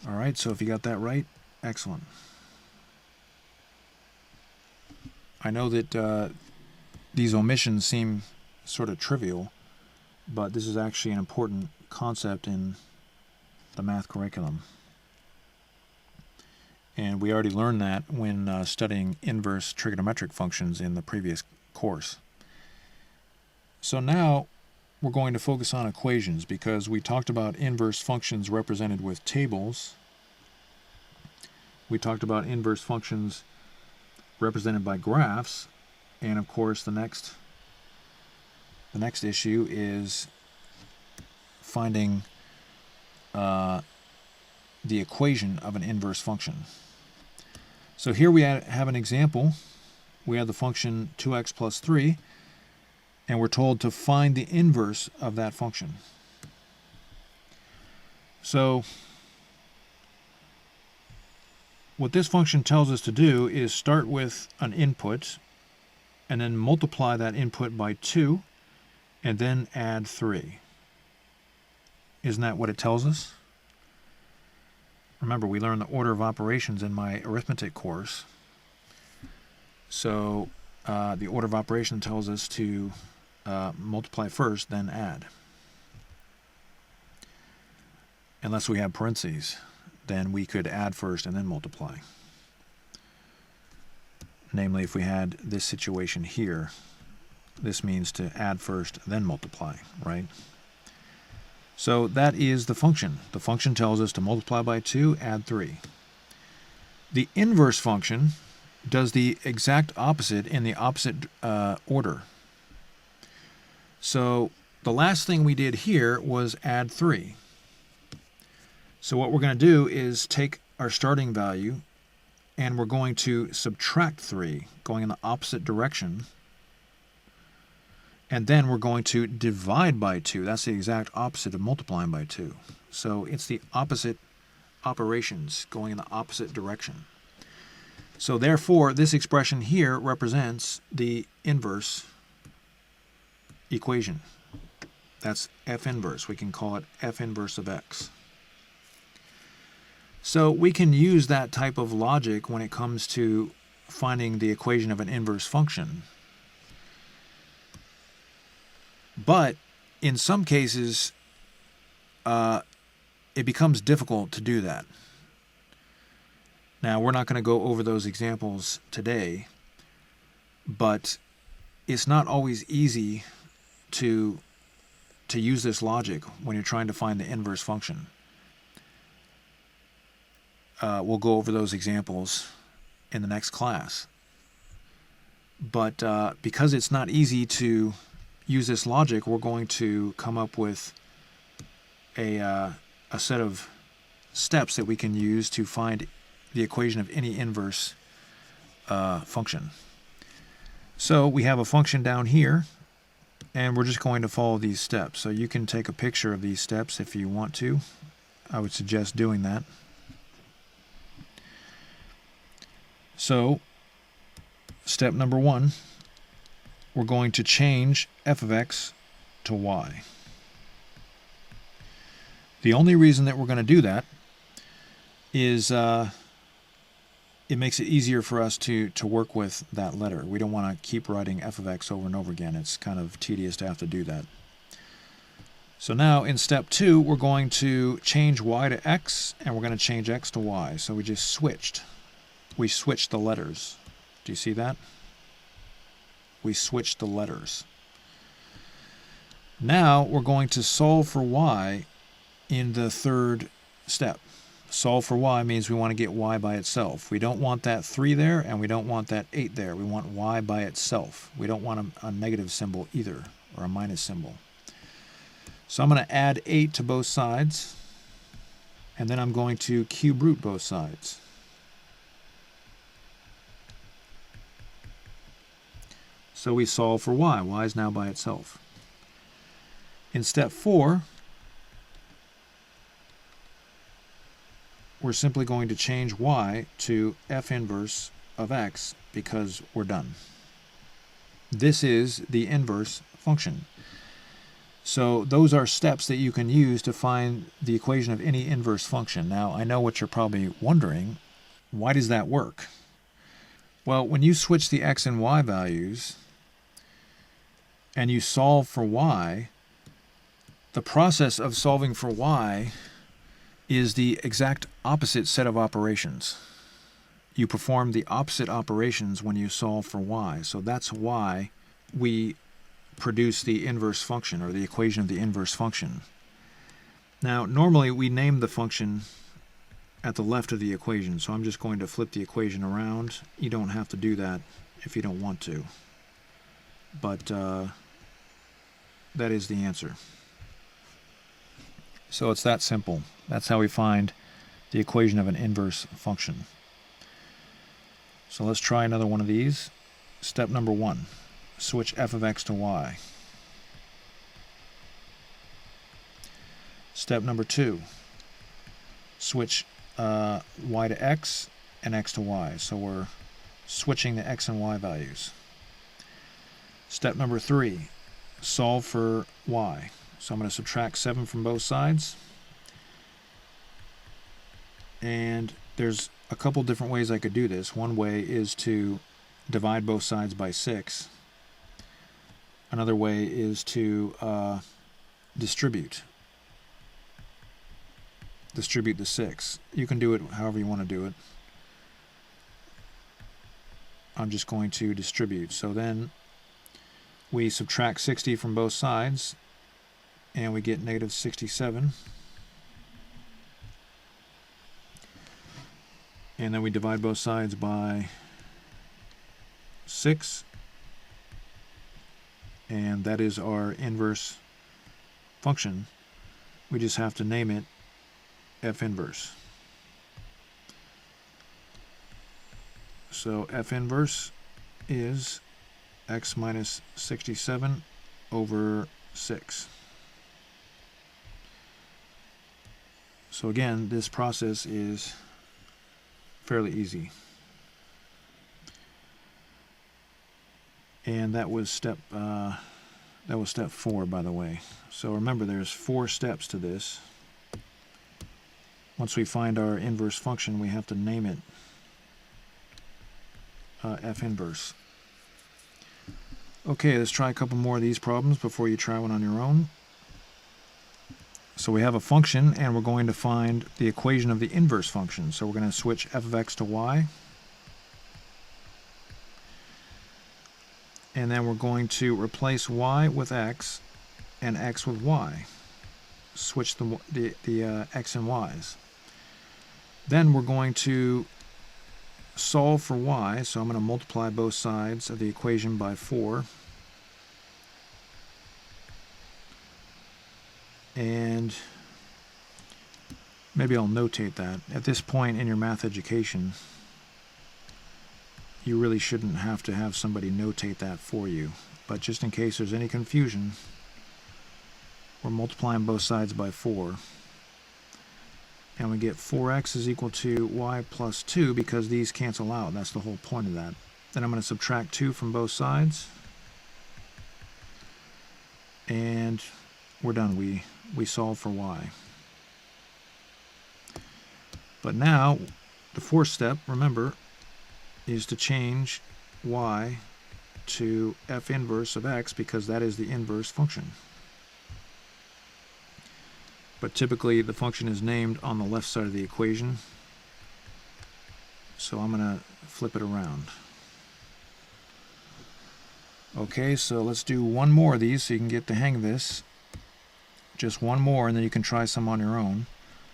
All right, so if you got that right, excellent. I know that these omissions seem sort of trivial, but this is actually an important concept in the math curriculum. And we already learned that when studying inverse trigonometric functions in the previous course. So now we're going to focus on equations, because we talked about inverse functions represented with tables. We talked about inverse functions represented by graphs, and of course the next issue is finding the equation of an inverse function. So here we have an example. We have the function 2x plus 3, and we're told to find the inverse of that function. So what this function tells us to do is start with an input and then multiply that input by 2 and then add 3. Isn't that what it tells us? Remember, we learned the order of operations in my arithmetic course. So the order of operation tells us to multiply first, then add. Unless we have parentheses, then we could add first and then multiply. Namely, if we had this situation here, this means to add first, then multiply, right? So that is the function. The function tells us to multiply by 2, add 3. The inverse function does the exact opposite in the opposite order. So the last thing we did here was add 3. So what we're going to do is take our starting value and we're going to subtract 3, going in the opposite direction. And then we're going to divide by 2. That's the exact opposite of multiplying by 2. So it's the opposite operations going in the opposite direction. So therefore, this expression here represents the inverse equation. That's f inverse. We can call it f inverse of x. So we can use that type of logic when it comes to finding the equation of an inverse function. But in some cases, it becomes difficult to do that. Now, we're not going to go over those examples today, but it's not always easy to use this logic when you're trying to find the inverse function. We'll go over those examples in the next class. But because it's not easy to use this logic, we're going to come up with a set of steps that we can use to find the equation of any inverse function. So we have a function down here, and we're just going to follow these steps. So you can take a picture of these steps if you want to. I would suggest doing that. So step number 1, we're going to change f of x to y. The only reason that we're going to do that is it makes it easier for us to work with that letter. We don't want to keep writing f of x over and over again. It's kind of tedious to have to do that. So now in step 2, we're going to change y to x, and we're going to change x to y. So we just switched. We switched the letters. Do you see that? We switched the letters. Now we're going to solve for y in the third step. Solve for y means we want to get y by itself. We don't want that 3 there, and we don't want that 8 there. We want y by itself. We don't want a negative symbol either, or a minus symbol. So I'm going to add 8 to both sides, and then I'm going to cube root both sides. So we solve for y. Y is now by itself. In step 4, we're simply going to change y to f inverse of x because we're done. This is the inverse function. So those are steps that you can use to find the equation of any inverse function. Now, I know what you're probably wondering. Why does that work? Well, when you switch the x and y values and you solve for y, the process of solving for y is the exact opposite set of operations. You perform the opposite operations when you solve for y. So that's why we produce the inverse function, or the equation of the inverse function. Now, normally we name the function at the left of the equation, so I'm just going to flip the equation around. You don't have to do that if you don't want to. But that is the answer. So it's that simple. That's how we find the equation of an inverse function. So let's try another one of these. Step number 1, switch f of x to y. Step number 2, switch y to x and x to y. So we're switching the x and y values. Step number 3, solve for y. So I'm going to subtract 7 from both sides. And there's a couple different ways I could do this. One way is to divide both sides by 6. Another way is to distribute the 6. You can do it however you want to do it. I'm just going to distribute. So then we subtract 60 from both sides, and we get negative 67. And then we divide both sides by 6. And that is our inverse function. We just have to name it f inverse. So f inverse is x minus 67 over 6. So again, this process is fairly easy. And that was step 4, by the way. So remember, there's 4 steps to this. Once we find our inverse function, we have to name it f inverse. Okay, let's try a couple more of these problems before you try one on your own. So we have a function, and we're going to find the equation of the inverse function. So we're going to switch f of x to y. And then we're going to replace y with x and x with y. Switch the x and y's. Then we're going to solve for y, so I'm going to multiply both sides of the equation by 4. And maybe I'll notate that. At this point in your math education, you really shouldn't have to have somebody notate that for you. But just in case there's any confusion, we're multiplying both sides by 4. And we get 4x is equal to y plus 2 because these cancel out. That's the whole point of that. Then I'm going to subtract 2 from both sides. And we're done. We solve for y. But now, the fourth step, remember, is to change y to f inverse of x because that is the inverse function. But typically the function is named on the left side of the equation. So I'm going to flip it around. Okay, so let's do one more of these so you can get the hang of this. Just one more, and then you can try some on your own.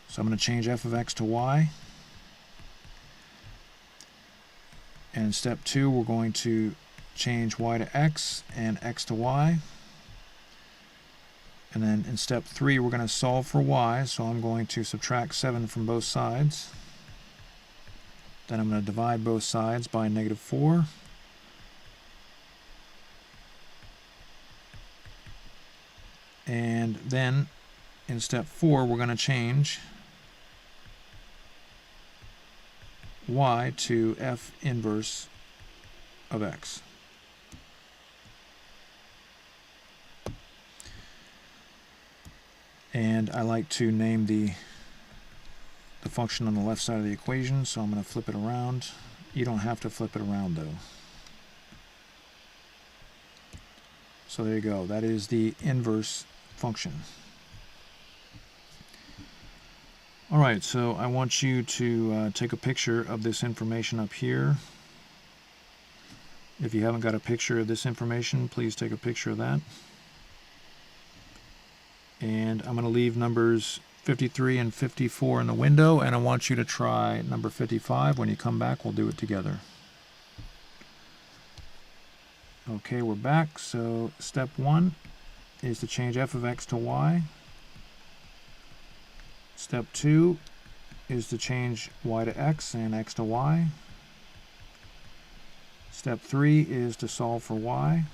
So I'm going to change f of x to y. And in step 2, we're going to change y to x and x to y. And then in step 3, we're going to solve for y. So I'm going to subtract 7 from both sides. Then I'm going to divide both sides by -4. And then in step 4, we're going to change y to f inverse of x. And I like to name the function on the left side of the equation, so I'm going to flip it around. You don't have to flip it around though. So there you go. That is the inverse function. Alright, so I want you to take a picture of this information up here. If you haven't got a picture of this information, please take a picture of that. And I'm going to leave numbers 53 and 54 in the window, and I want you to try number 55. When you come back, we'll do it together. Okay, we're back. So step 1 is to change f of x to y. Step 2 is to change y to x and x to y. Step 3 is to solve for y.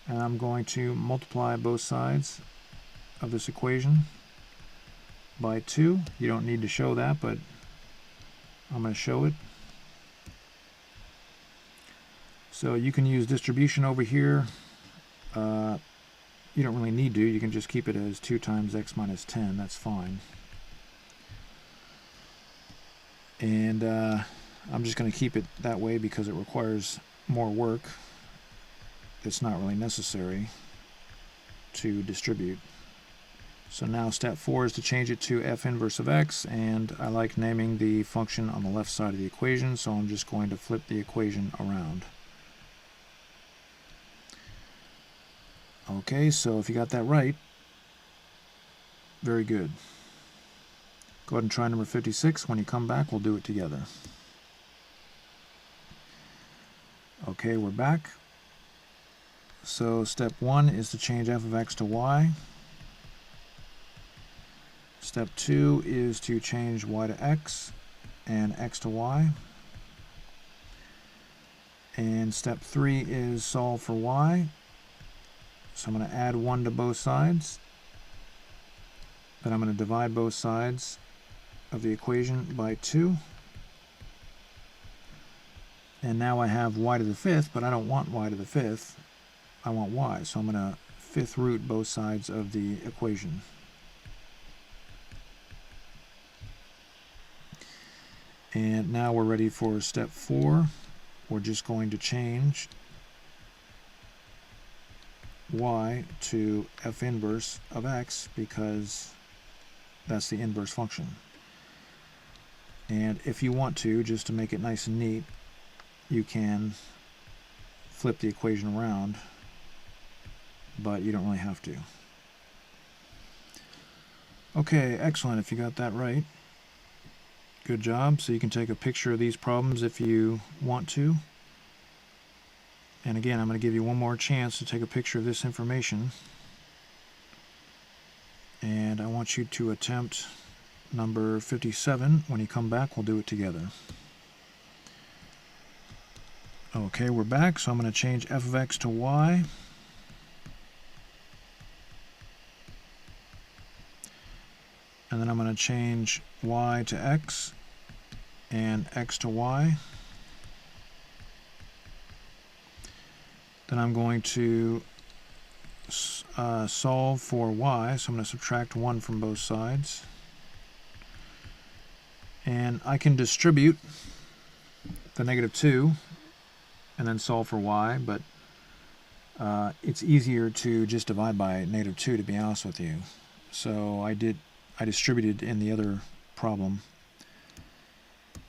And I'm going to multiply both sides of this equation by 2. You don't need to show that, but I'm going to show it. So you can use distribution over here. You don't really need to. You can just keep it as 2 times x minus 10. That's fine. And I'm just going to keep it that way because it requires more work. It's not really necessary to distribute. So now step 4 is to change it to f inverse of x, and I like naming the function on the left side of the equation, so I'm just going to flip the equation around. Okay, so if you got that right, very good. Go ahead and try number 56. When you come back, we'll do it together. Okay, we're back. So step 1 is to change f of x to y. Step 2 is to change y to x and x to y. And step 3 is solve for y. So I'm going to add 1 to both sides. Then I'm going to divide both sides of the equation by 2. And now I have y to the 5th, but I don't want y to the 5th. I want y. So I'm going to 5th root both sides of the equation. And now we're ready for step 4. We're just going to change y to f inverse of x because that's the inverse function. And if you want to, just to make it nice and neat, you can flip the equation around, but you don't really have to. Okay, excellent. If you got that right, good job. So you can take a picture of these problems if you want to. And again, I'm going to give you one more chance to take a picture of this information. And I want you to attempt number 57. When you come back, we'll do it together. Okay, we're back. So I'm going to change f of x to y. And then I'm going to change y to x and x to y. Then I'm going to solve for y, so I'm going to subtract 1 from both sides. And I can distribute the -2 and then solve for y, but it's easier to just divide by -2, to be honest with you. So I distributed in the other problem.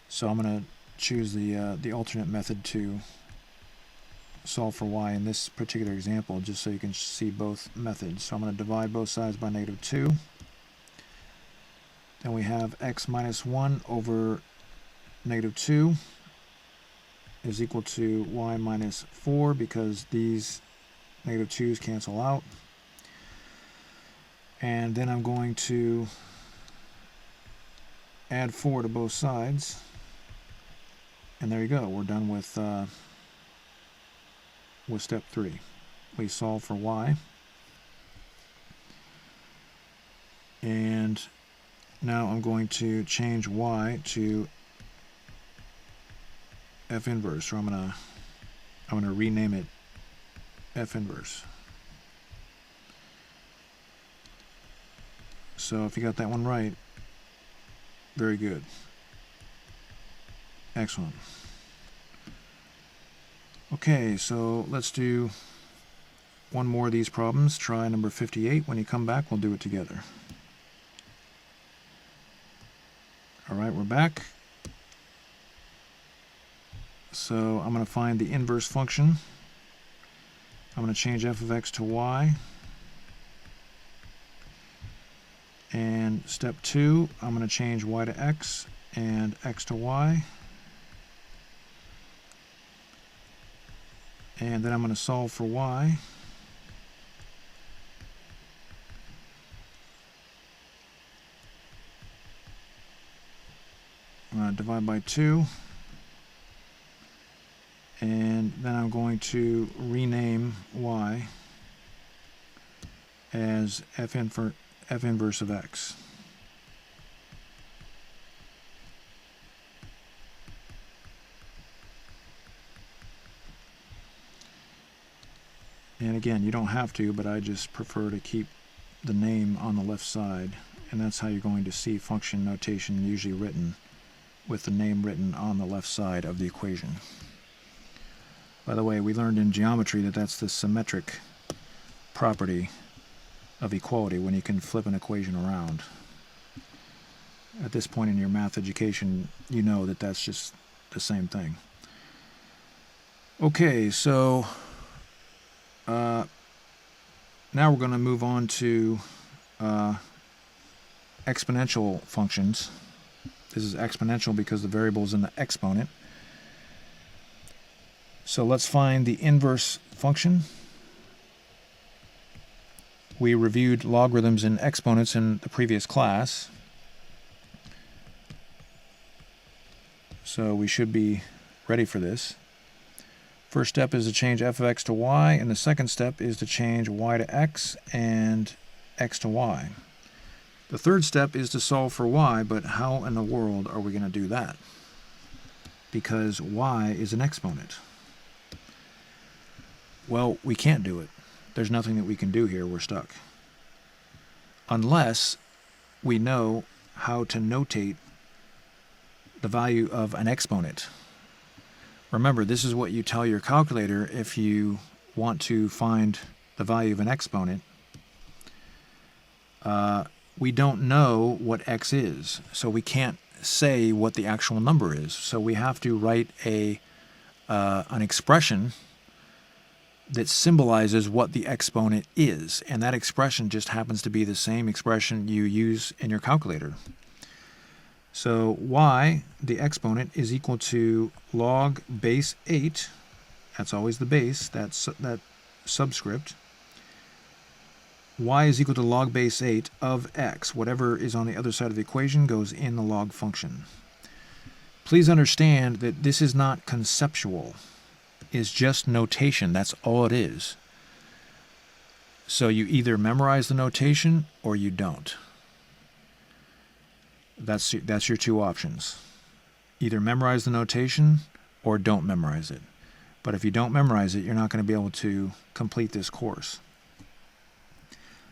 So I'm going to choose the alternate method to solve for y in this particular example, just so you can see both methods. So I'm going to divide both sides by -2. Then we have x minus 1 over -2 is equal to y minus 4 because these -2's cancel out. And then I'm going to add 4 to both sides. And there you go. We're done with step 3. We solve for y. And now I'm going to change y to f inverse, or I'm gonna rename it f inverse. So if you got that one right, very good. Excellent. Okay, so let's do one more of these problems. Try number 58. When you come back, we'll do it together. All right, we're back. So I'm going to find the inverse function. I'm going to change f of x to y. And step 2, I'm going to change y to x and x to y. And then I'm going to solve for y. I'm going to divide by 2. And then I'm going to rename y as f inverse of x. And again, you don't have to, but I just prefer to keep the name on the left side. And that's how you're going to see function notation usually written, with the name written on the left side of the equation. By the way, we learned in geometry that that's the symmetric property of equality, when you can flip an equation around. At this point in your math education, you know that that's just the same thing. Okay, so now we're going to move on to exponential functions. This is exponential because the variable is in the exponent. So let's find the inverse function. We reviewed logarithms and exponents in the previous class. So we should be ready for this. First step is to change f of x to y, and the second step is to change y to x and x to y. The third step is to solve for y, but how in the world are we going to do that? Because y is an exponent. Well, we can't do it. There's nothing that we can do here. We're stuck. Unless we know how to notate the value of an exponent. Remember, this is what you tell your calculator if you want to find the value of an exponent. We don't know what x is, so we can't say what the actual number is. So we have to write an expression that symbolizes what the exponent is, and that expression just happens to be the same expression you use in your calculator. So y, the exponent, is equal to log base 8, that's always the base, that's that subscript. Y is equal to log base 8 of x. Whatever is on the other side of the equation goes in the log function. Please understand that this is not conceptual. It's just notation. That's all it is. So you either memorize the notation or you don't. That's your two options. Either memorize the notation or don't memorize it. But if you don't memorize it, you're not going to be able to complete this course.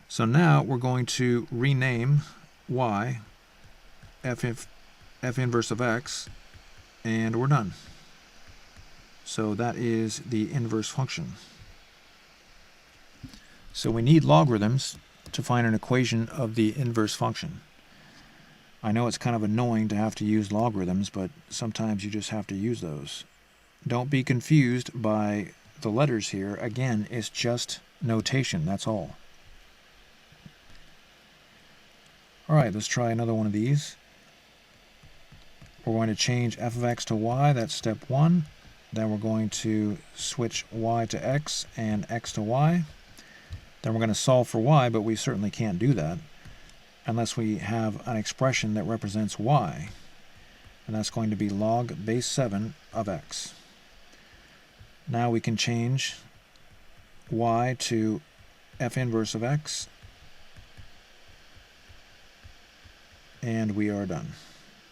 So now we're going to rename y f inverse of x, and we're done. So that is the inverse function. So we need logarithms to find an equation of the inverse function. I know it's kind of annoying to have to use logarithms, but sometimes you just have to use those. Don't be confused by the letters here. Again, it's just notation, that's all. Alright, let's try another one of these. We're going to change f of x to y, that's step 1. Then we're going to switch y to x and x to y. Then we're going to solve for y, but we certainly can't do that unless we have an expression that represents y. And that's going to be log base 7 of x. Now we can change y to f inverse of x, and we are done.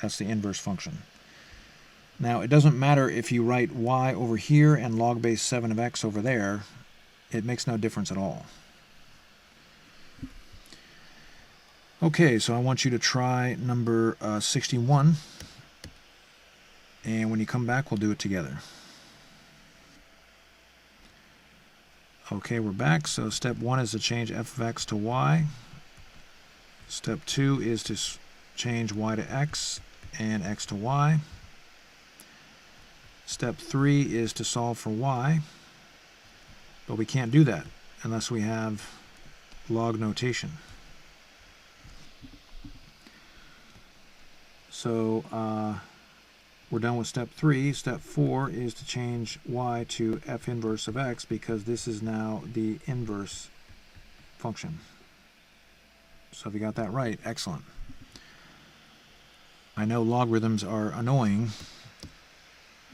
That's the inverse function. Now, it doesn't matter if you write y over here and log base 7 of x over there. It makes no difference at all. Okay, so I want you to try number 61. And when you come back, we'll do it together. Okay, we're back. So step 1 is to change f of x to y. Step 2 is to change y to x and x to y. Step 3 is to solve for y, but we can't do that unless we have log notation. So we're done with step 3. Step 4 is to change y to f inverse of x because this is now the inverse function. So if you got that right, excellent. I know logarithms are annoying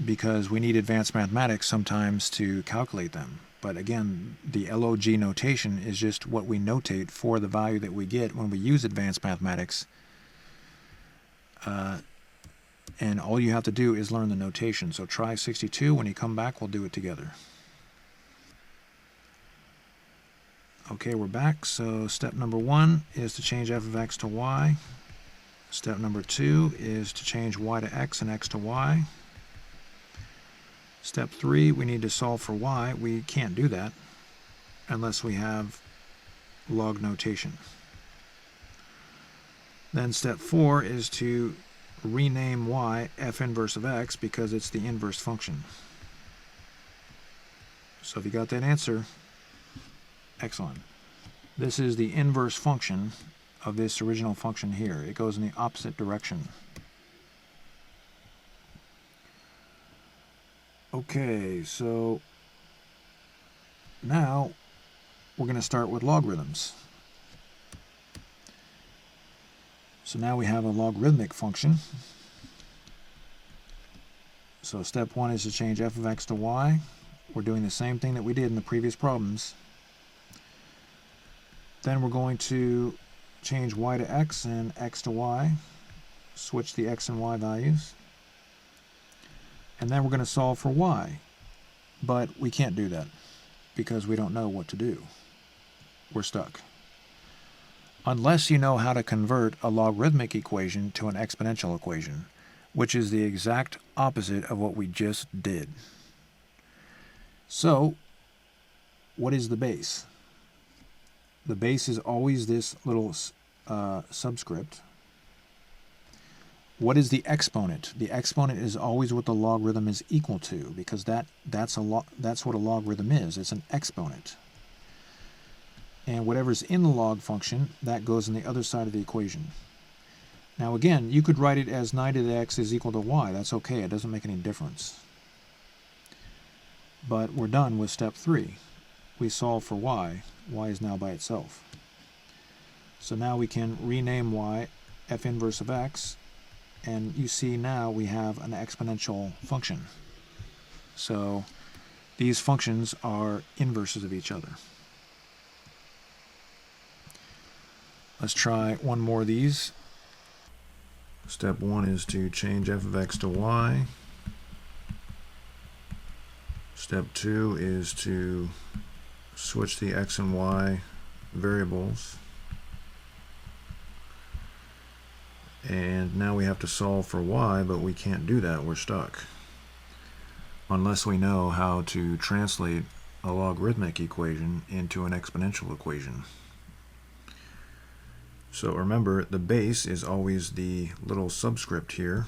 because we need advanced mathematics sometimes to calculate them. But again, the log notation is just what we notate for the value that we get when we use advanced mathematics. And all you have to do is learn the notation. So try 62. When you come back, we'll do it together. Okay, we're back. So step number 1 is to change f of x to y. Step number 2 is to change y to x and x to y. Step 3, we need to solve for y. We can't do that unless we have log notation. Then step 4 is to rename y f inverse of x because it's the inverse function. So if you got that answer, excellent. This is the inverse function of this original function here. It goes in the opposite direction. Okay, so now we're going to start with logarithms. So now we have a logarithmic function. So step 1 is to change f of x to y. We're doing the same thing that we did in the previous problems. Then we're going to change y to x and x to y, switch the x and y values, and then we're going to solve for y. But we can't do that because we don't know what to do. We're stuck. Unless you know how to convert a logarithmic equation to an exponential equation, which is the exact opposite of what we just did. So, what is the base? The base is always this little subscript. What is the exponent? The exponent is always what the logarithm is equal to, because that's what a logarithm is. It's an exponent. And whatever's in the log function, that goes on the other side of the equation. Now again, you could write it as 9 to the x is equal to y. That's okay. It doesn't make any difference. But we're done with step 3. We solve for y. Y is now by itself. So now we can rename y f inverse of x, and you see now we have an exponential function. So these functions are inverses of each other. Let's try one more of these. Step 1 is to change f of x to y. Step 2 is to switch the x and y variables. And now we have to solve for y, but we can't do that. We're stuck. Unless we know how to translate a logarithmic equation into an exponential equation. So remember, the base is always the little subscript here.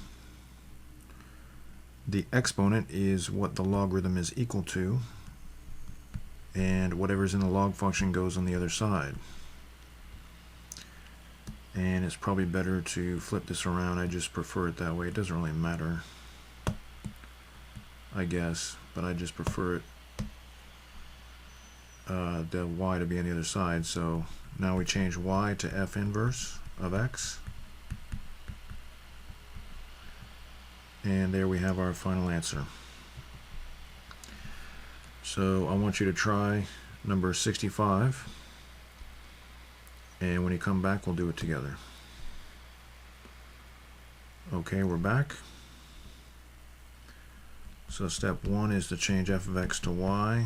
The exponent is what the logarithm is equal to, and whatever's in the log function goes on the other side. And it's probably better to flip this around. I just prefer it that way. It doesn't really matter, I guess, but I just prefer it the y to be on the other side. So now we change y to f inverse of x. And there we have our final answer. So I want you to try number 65. And when you come back, we'll do it together. Okay, we're back. So step 1 is to change f of x to y.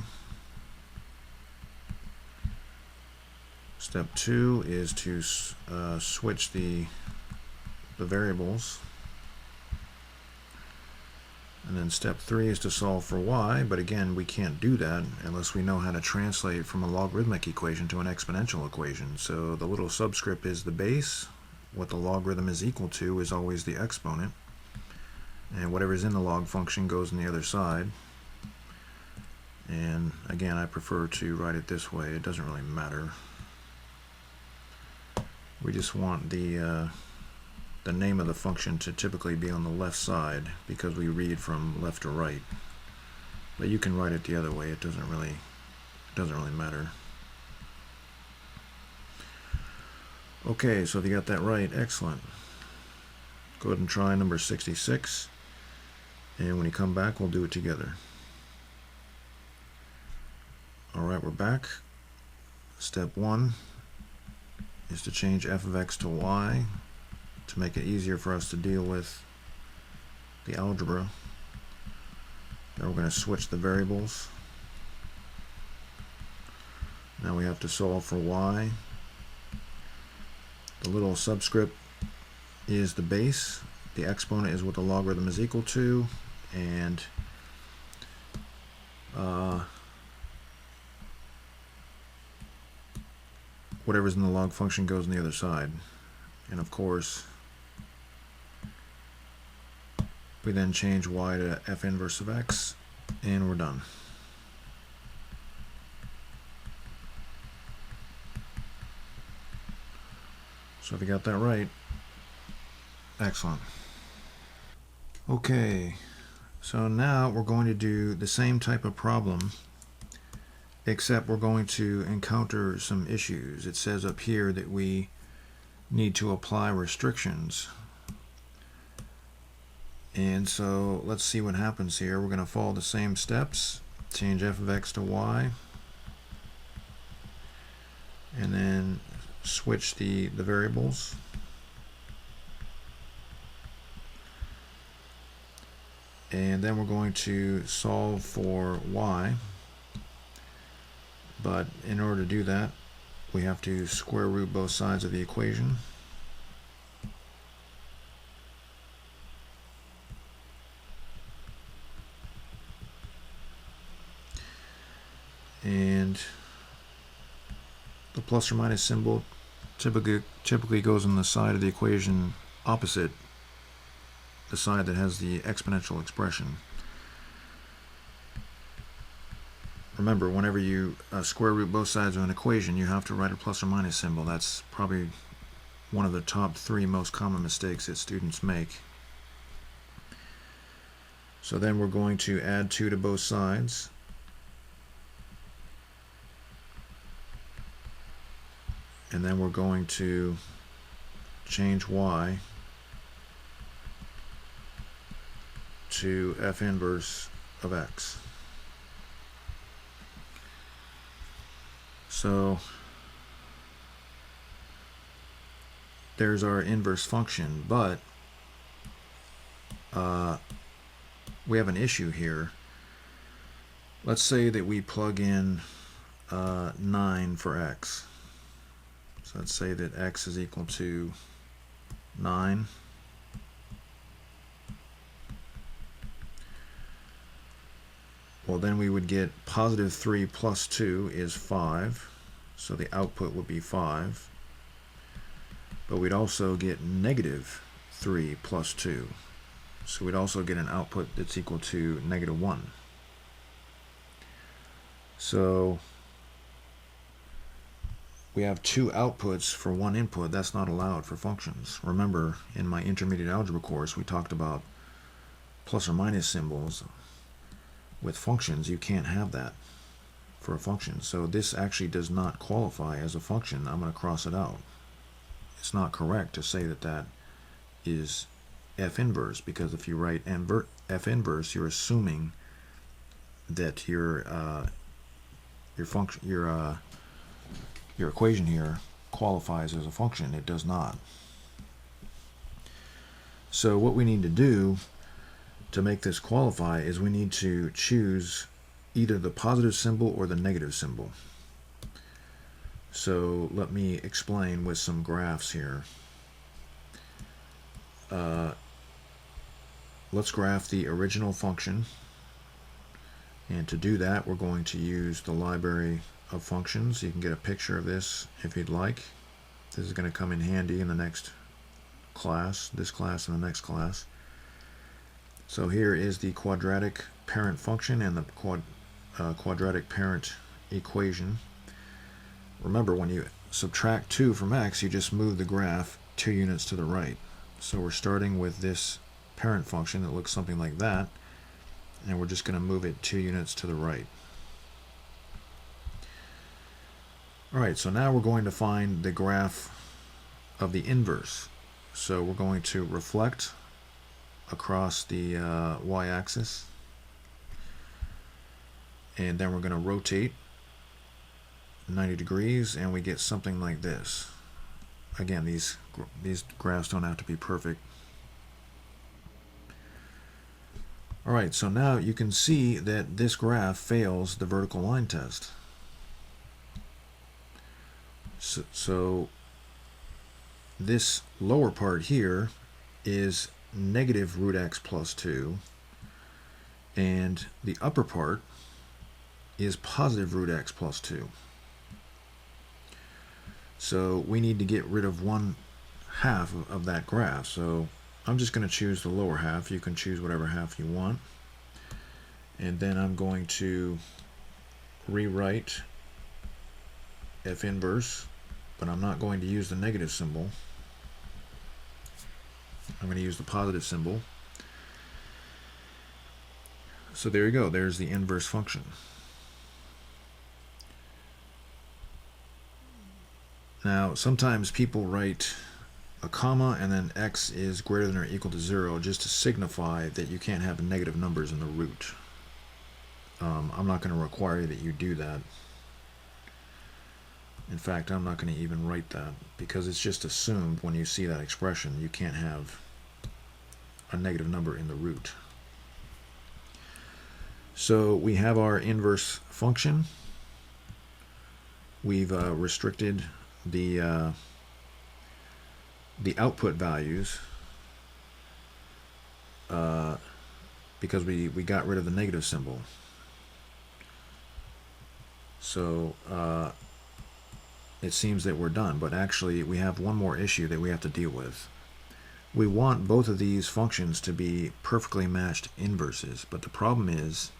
Step 2 is to switch the variables. And then step 3 is to solve for y, but again, we can't do that unless we know how to translate from a logarithmic equation to an exponential equation. So the little subscript is the base. What the logarithm is equal to is always the exponent. And whatever's in the log function goes on the other side. And again, I prefer to write it this way. It doesn't really matter. We just want the name of the function to typically be on the left side because we read from left to right. But you can write it the other way. It doesn't really matter. Okay, so if you got that right, excellent. Go ahead and try number 66. And when you come back, we'll do it together. Alright, we're back. Step 1 is to change f of x to y to make it easier for us to deal with the algebra. Now we're going to switch the variables. Now we have to solve for y. The little subscript is the base. The exponent is what the logarithm is equal to, and whatever's in the log function goes on the other side. And of course, we then change y to f inverse of x, and we're done. So if you got that right, excellent. Okay, so now we're going to do the same type of problem, except we're going to encounter some issues. It says up here that we need to apply restrictions. And so let's see what happens here. We're going to follow the same steps. change f of x to y, and then switch the variables. And then we're going to solve for y, but in order to do that, we have to square root both sides of the equation. And the plus or minus symbol typically goes on the side of the equation opposite the side that has the exponential expression. Remember, whenever you square root both sides of an equation, you have to write a plus or minus symbol. That's probably one of the top 3 most common mistakes that students make. So then we're going to add 2 to both sides. And then we're going to change y to f inverse of x. So there's our inverse function, but we have an issue here. Let's say that we plug in 9 for x. So let's say that x is equal to 9. Well, then we would get positive 3 plus 2 is 5. So the output would be 5. But we'd also get negative 3 plus 2. So we'd also get an output that's equal to negative 1. So we have 2 outputs for 1 input. That's not allowed for functions. Remember, in my intermediate algebra course, we talked about plus or minus symbols. With functions, you can't have that for a function. So this actually does not qualify as a function. I'm going to cross it out. It's not correct to say that that is f inverse, because if you write f inverse, you're assuming that your equation here qualifies as a function. It does not. So what we need to do to make this qualify is we need to choose either the positive symbol or the negative symbol. So let me explain with some graphs here. Let's graph the original function, and to do that we're going to use the library of functions. You can get a picture of this if you'd like. This is going to come in handy in the next class, this class and the next class. So here is the quadratic parent function and the quadratic parent equation. Remember, when you subtract 2 from x, you just move the graph 2 units to the right. So we're starting with this parent function that looks something like that, and we're just going to move it 2 units to the right. Alright, so now we're going to find the graph of the inverse. So we're going to reflect across the y-axis, and then we're going to rotate 90 degrees, and we get something like this. Again, these graphs don't have to be perfect. Alright, so now you can see that this graph fails the vertical line test. So this lower part here is negative root x plus 2, and the upper part is positive root x plus 2. So we need to get rid of 1/2 of that graph. So I'm just going to choose the lower half. You can choose whatever half you want. And then I'm going to rewrite f inverse, but I'm not going to use the negative symbol. I'm going to use the positive symbol. So there you go. There's the inverse function. Now, sometimes people write a comma and then x is greater than or equal to 0 just to signify that you can't have negative numbers in the root. I'm not going to require that you do that. In fact, I'm not going to even write that because it's just assumed when you see that expression you can't have a negative number in the root. So we have our inverse function. We've restricted the output values because we got rid of the negative symbol. So it seems that we're done, but actually we have one more issue that we have to deal with. We want both of these functions to be perfectly matched inverses, but the problem is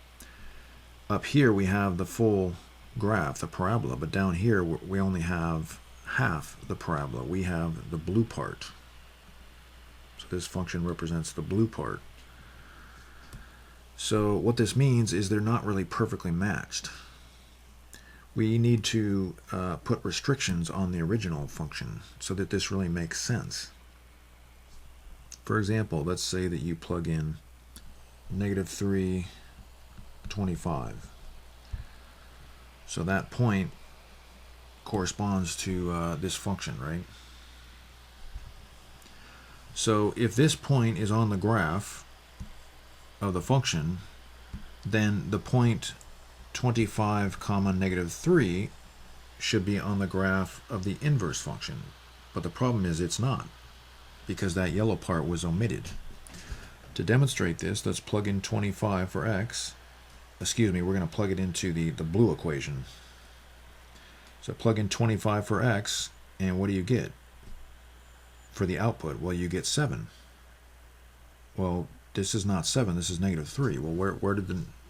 up here we have the full graph, the parabola, but down here we only have half the parabola. We have the blue part. So this function represents the blue part. So what this means is they're not really perfectly matched. We need to put restrictions on the original function so that this really makes sense. For example, let's say that you plug in -3, 25. So that point corresponds to this function, right? So if this point is on the graph of the function, then the point 25, -3 should be on the graph of the inverse function. But the problem is it's not, because that yellow part was omitted. To demonstrate this, let's plug in 25 for x. Excuse me, we're going to plug it into the blue equation. So plug in 25 for x, and what do you get for the output? Well, you get 7. Well, this is not 7, this is -3. Well,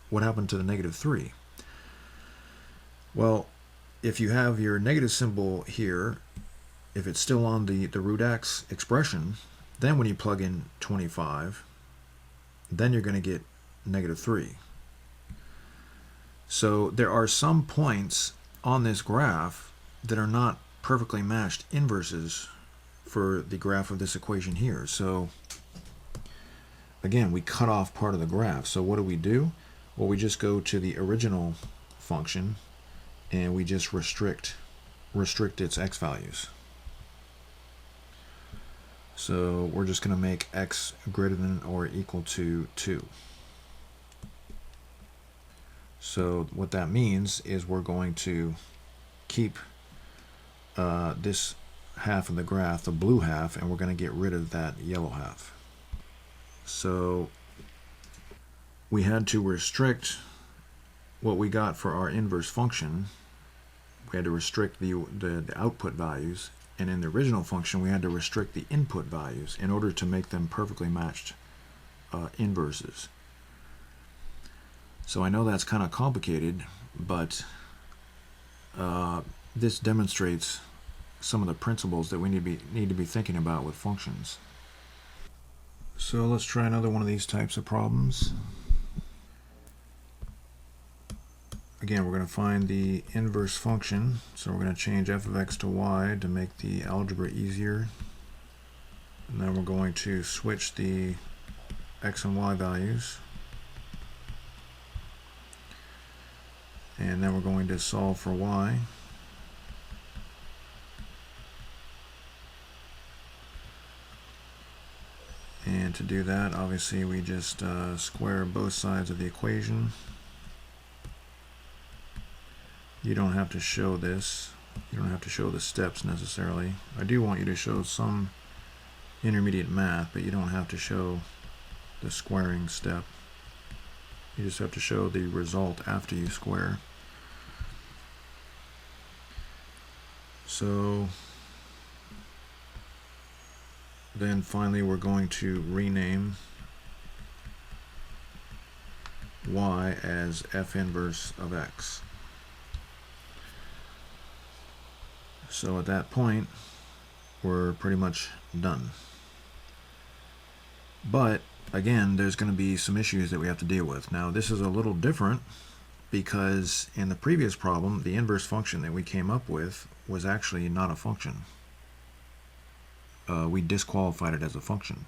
what happened to the -3? Well, if you have your negative symbol here, if it's still on the root x expression, then when you plug in 25, then you're going to get -3. So there are some points on this graph that are not perfectly matched inverses for the graph of this equation here. So again, we cut off part of the graph. So what do? Well, we just go to the original function and we just restrict its x values. So we're just going to make x greater than or equal to 2. So what that means is we're going to keep this half of the graph, the blue half, and we're going to get rid of that yellow half. So we had to restrict what we got for our inverse function. We had to restrict the output values, and in the original function we had to restrict the input values in order to make them perfectly matched inverses. So I know that's kind of complicated, but this demonstrates some of the principles that we need to be thinking about with functions. So let's try another one of these types of problems. Again, we're going to find the inverse function, so we're going to change f of x to y to make the algebra easier. And then we're going to switch the x and y values. And then we're going to solve for y. And to do that, obviously we just square both sides of the equation. You don't have to show this. You don't have to show the steps necessarily. I do want you to show some intermediate math, but you don't have to show the squaring step. You just have to show the result after you square. So then finally we're going to rename y as f inverse of x. So at that point we're pretty much done. But again, there's going to be some issues that we have to deal with. Now this is a little different because in the previous problem the inverse function that we came up with was actually not a function. We disqualified it as a function.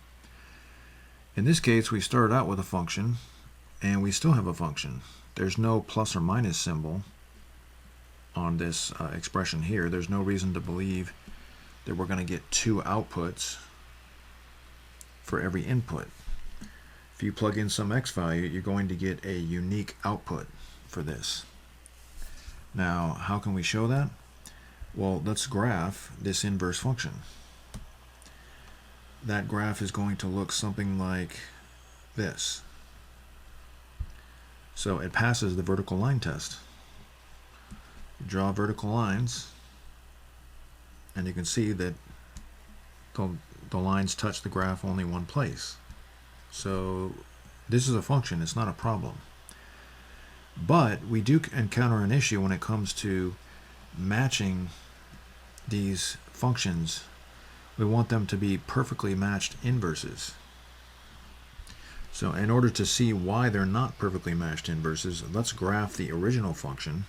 In this case we started out with a function and we still have a function. there's no plus or minus symbol on this expression here. There's no reason to believe that we're going to get two outputs for every input. If you plug in some x value, you're going to get a unique output for this. Now, how can we show that? Well, let's graph this inverse function. That graph is going to look something like this. So it passes the vertical line test. You draw vertical lines, and you can see that the lines touch the graph only one place. So this is a function, it's not a problem. But we do encounter an issue when it comes to matching these functions. We want them to be perfectly matched inverses. So in order to see why they're not perfectly matched inverses, let's graph the original function.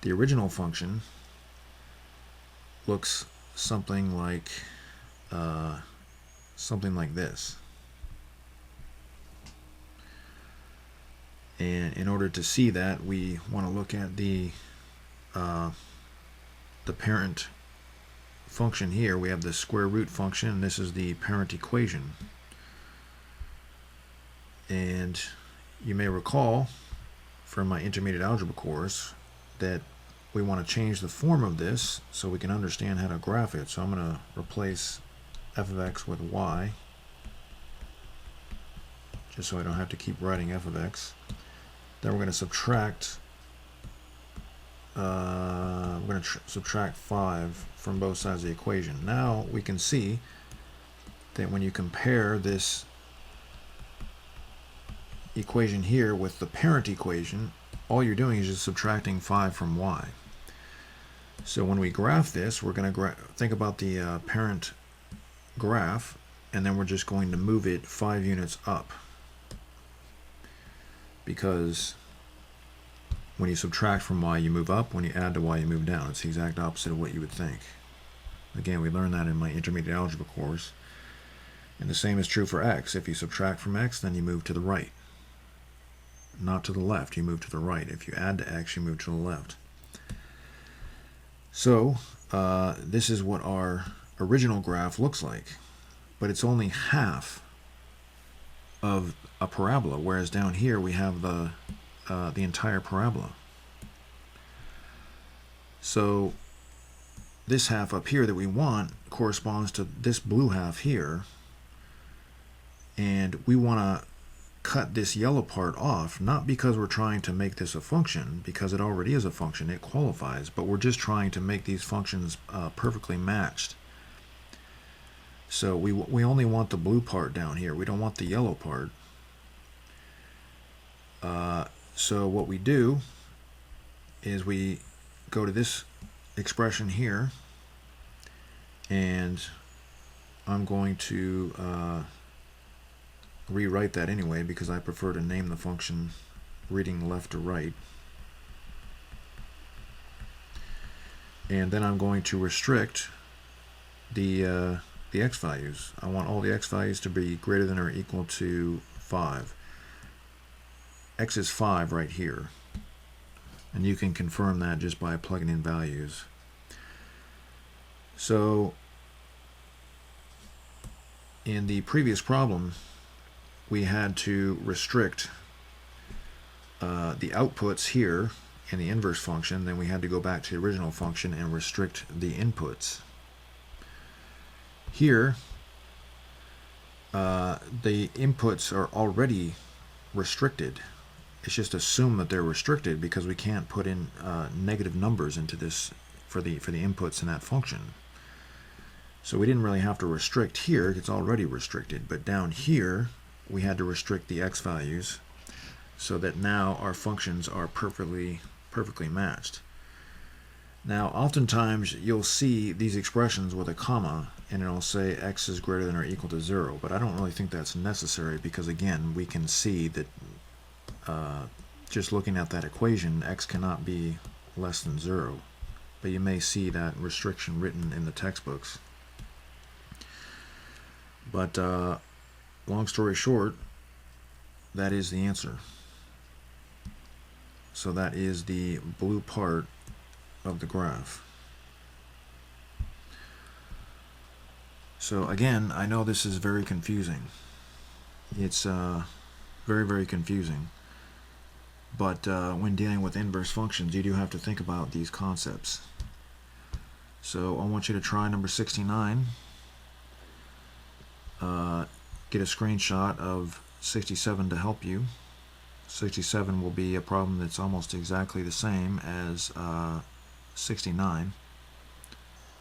The original function looks something like this. And in order to see that, we want to look at the parent function here. We have the square root function, and this is the parent equation. And you may recall from my intermediate algebra course that we want to change the form of this so we can understand how to graph it. So I'm going to replace f of x with y, just so I don't have to keep writing f of x. Then we're going to subtract subtract 5 from both sides of the equation. Now we can see that when you compare this equation here with the parent equation, all you're doing is just subtracting 5 from y. So when we graph this, we're going to think about the parent graph, and then we're just going to move it 5 units up. Because when you subtract from y, you move up. When you add to y, you move down. It's the exact opposite of what you would think. Again, we learned that in my intermediate algebra course. And the same is true for x. If you subtract from x, then you move to the right. Not to the left, you move to the right. If you add to x, you move to the left. So, this is what our original graph looks like. But it's only half of a parabola, whereas down here we have the entire parabola. So this half up here that we want corresponds to this blue half here, and we want to cut this yellow part off, not because we're trying to make this a function, because it already is a function, it qualifies, but we're just trying to make these functions perfectly matched. So we only want the blue part down here. We don't want the yellow part. So what we do is we go to this expression here, and I'm going to rewrite that anyway because I prefer to name the function reading left to right. And then I'm going to restrict the x values. I want all the x values to be greater than or equal to 5. X is 5 right here, and you can confirm that just by plugging in values. So in the previous problem, we had to restrict the outputs here in the inverse function. Then we had to go back to the original function and restrict the inputs. Here, the inputs are already restricted. It's just assumed that they're restricted because we can't put in negative numbers into this for the inputs in that function. So we didn't really have to restrict here, it's already restricted. But down here, we had to restrict the x values so that now our functions are perfectly matched. Now, oftentimes you'll see these expressions with a comma, and it'll say x is greater than or equal to 0, but I don't really think that's necessary because, again, we can see that just looking at that equation, x cannot be less than 0. But you may see that restriction written in the textbooks. But long story short, that is the answer. So that is the blue part of the graph. So again, I know this is very confusing. It's very, very confusing. But when dealing with inverse functions, you do have to think about these concepts. So I want you to try number 69. Get a screenshot of 67 to help you. 67 will be a problem that's almost exactly the same as 69.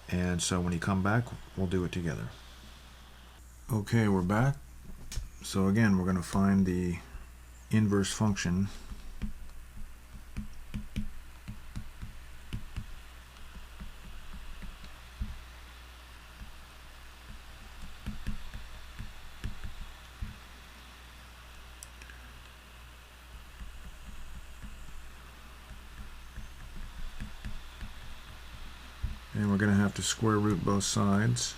And so when you come back, we'll do it together. Okay, we're back. So again, we're going to find the inverse function . And we're going to have to square root both sides.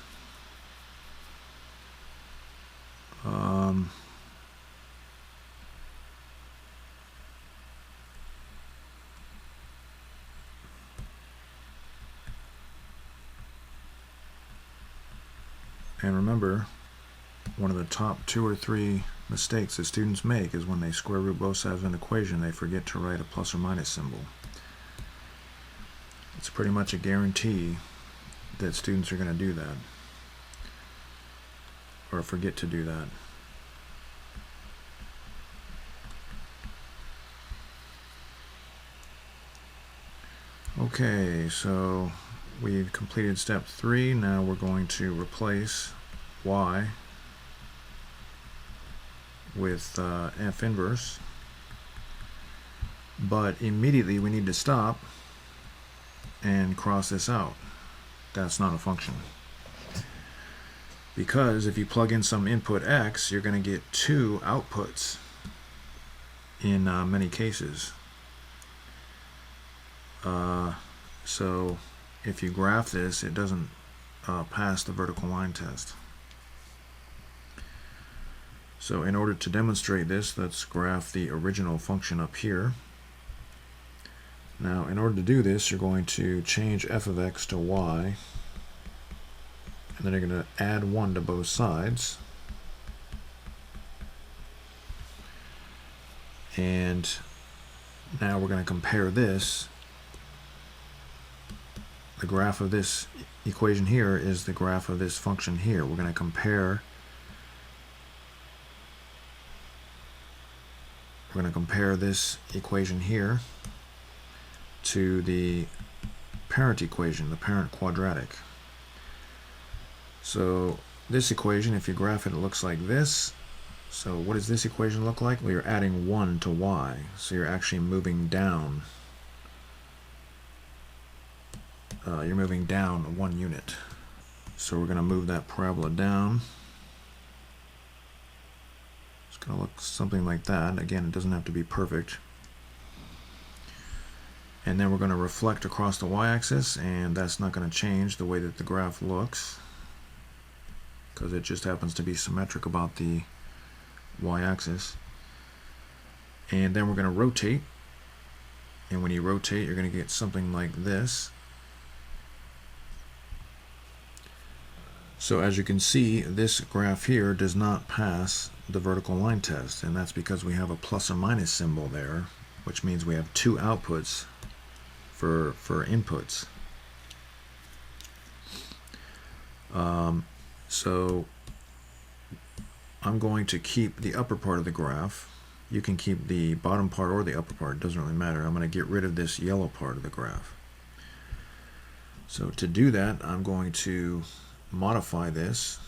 And remember, one of the top 2 or 3 mistakes that students make is when they square root both sides of an equation, they forget to write a plus or minus symbol. It's pretty much a guarantee that students are going to do that, or forget to do that. Okay, so we've completed step 3. Now we're going to replace y with f inverse, but immediately we need to stop and cross this out. That's not a function, because if you plug in some input x, you're going to get 2 outputs in many cases. So if you graph this, it doesn't pass the vertical line test. So in order to demonstrate this, let's graph the original function up here. Now, in order to do this, you're going to change f of x to y, and then you're going to add 1 to both sides. And now we're going to compare this. The graph of this equation here is the graph of this function here. We're going to compare this equation here to the parent equation, the parent quadratic. So this equation, if you graph it, it looks like this. So what does this equation look like? Well, you're adding 1 to y, so you're actually moving down. You're moving down 1 unit. So we're going to move that parabola down. It's going to look something like that. Again, it doesn't have to be perfect. And then we're going to reflect across the y-axis, and that's not going to change the way that the graph looks, because it just happens to be symmetric about the y-axis. And then we're going to rotate, and when you rotate, you're going to get something like this. So as you can see, this graph here does not pass the vertical line test, and that's because we have a plus or minus symbol there, which means we have 2 outputs for inputs. So I'm going to keep the upper part of the graph. You can keep the bottom part or the upper part, it doesn't really matter. I'm going to get rid of this yellow part of the graph. So to do that, I'm going to modify this.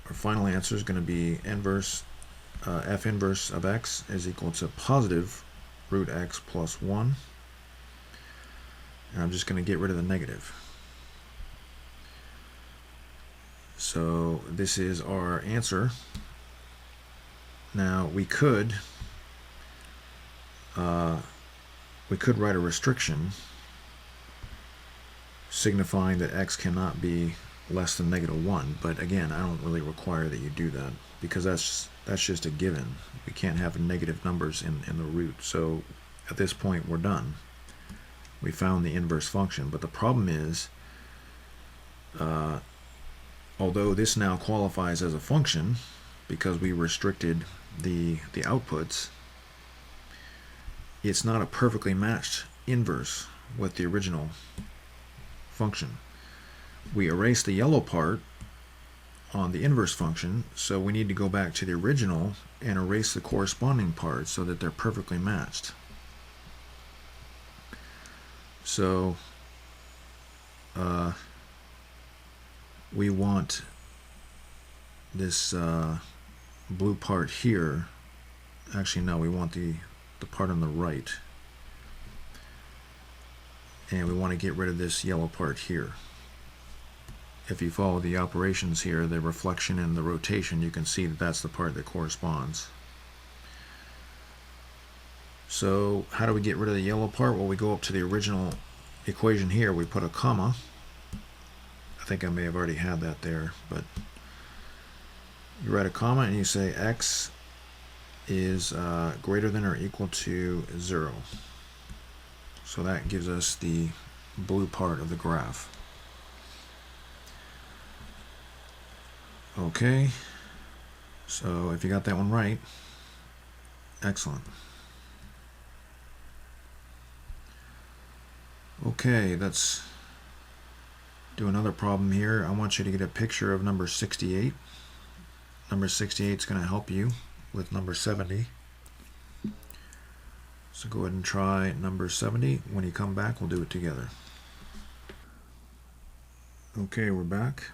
Our final answer is going to be f inverse of x is equal to positive root x plus 1. And I'm just going to get rid of the negative. So this is our answer. Now we could write a restriction signifying that x cannot be less than -1. But again, I don't really require that you do that, because that's just a given. We can't have negative numbers in the root. So at this point, we're done. We found the inverse function. But the problem is, although this now qualifies as a function because we restricted the outputs, it's not a perfectly matched inverse with the original function. We erased the yellow part on the inverse function, so we need to go back to the original and erase the corresponding part so that they're perfectly matched. So we want this blue part here. Actually, no, we want the part on the right. And we want to get rid of this yellow part here. If you follow the operations here, the reflection and the rotation, you can see that that's the part that corresponds. So how do we get rid of the yellow part? Well, we go up to the original equation here. We put a comma. I think I may have already had that there, but you write a comma and you say x is greater than or equal to 0. So that gives us the blue part of the graph. Okay, so if you got that one right, excellent. Okay, let's do another problem here. I want you to get a picture of number 68. Number 68 is going to help you with number 70. So go ahead and try number 70. When you come back, we'll do it together. Okay, we're back.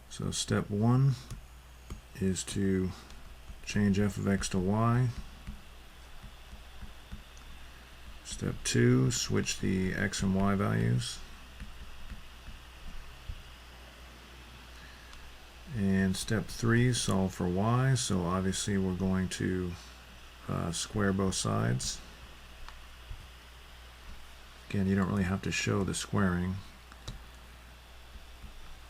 So step 1 is to change f of x to y. Step 2, switch the x and y values. And step 3, solve for y. So obviously we're going to square both sides. Again, you don't really have to show the squaring.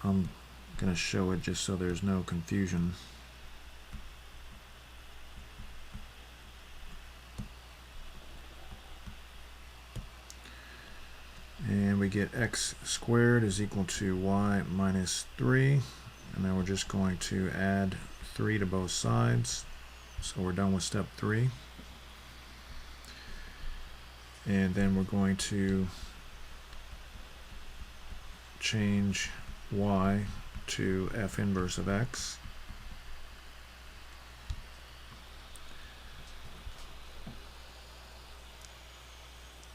I'm going to show it just so there's no confusion. And we get x squared is equal to y minus 3. And then we're just going to add 3 to both sides. So we're done with step 3. And then we're going to change y to f inverse of x.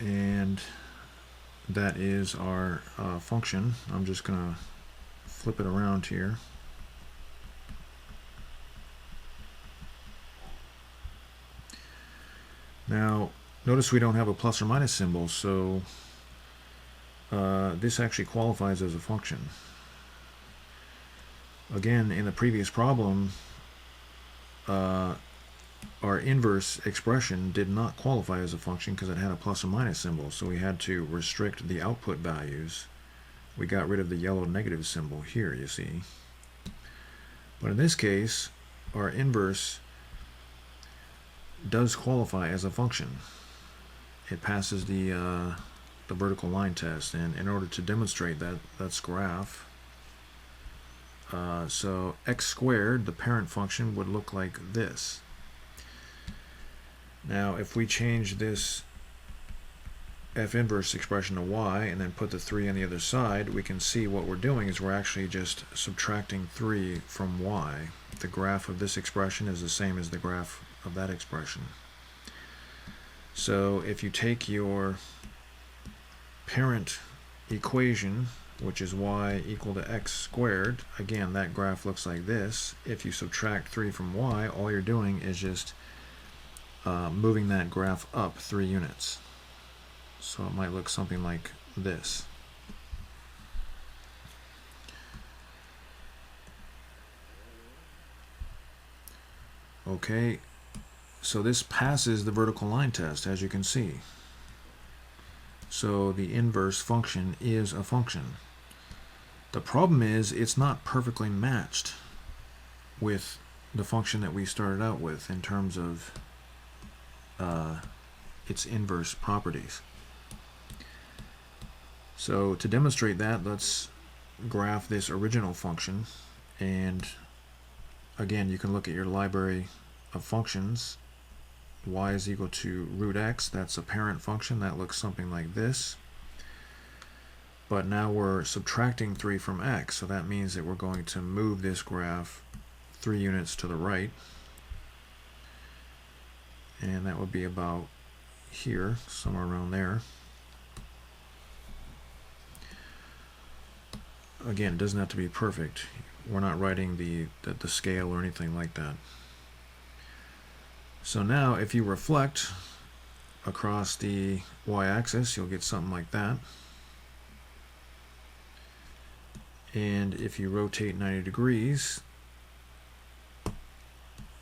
And that is our function. I'm just going to flip it around here. Now, notice we don't have a plus or minus symbol, so this actually qualifies as a function. Again, in the previous problem, our inverse expression did not qualify as a function because it had a plus or minus symbol, so we had to restrict the output values. We got rid of the yellow negative symbol here, you see. But in this case, our inverse does qualify as a function. It passes the vertical line test, and in order to demonstrate that, that's graph. So x squared, the parent function, would look like this. Now, if we change this f inverse expression to y and then put the 3 on the other side, we can see what we're doing is we're actually just subtracting 3 from y. The graph of this expression is the same as the graph of that expression. So if you take your parent equation, which is y equal to x squared, again, that graph looks like this. If you subtract 3 from y, all you're doing is just moving that graph up 3 units. So it might look something like this. Okay, so this passes the vertical line test, as you can see. So the inverse function is a function. The problem is it's not perfectly matched with the function that we started out with in terms of its inverse properties. So to demonstrate that, let's graph this original function, and again, you can look at your library of functions. Y is equal to root x, that's a parent function that looks something like this. But now we're subtracting 3 from x, so that means that we're going to move this graph 3 units to the right, and that would be about here, somewhere around there. Again, it doesn't have to be perfect. We're not writing the scale or anything like that. So now if you reflect across the y-axis, you'll get something like that. And if you rotate 90 degrees,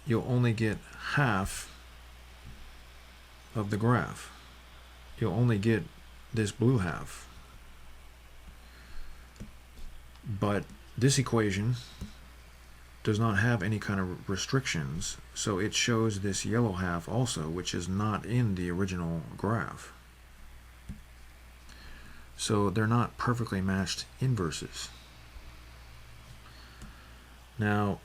you'll only get half of the graph. You'll only get this blue half. But this equation does not have any kind of restrictions, so it shows this yellow half also, which is not in the original graph. So they're not perfectly matched inverses. Now,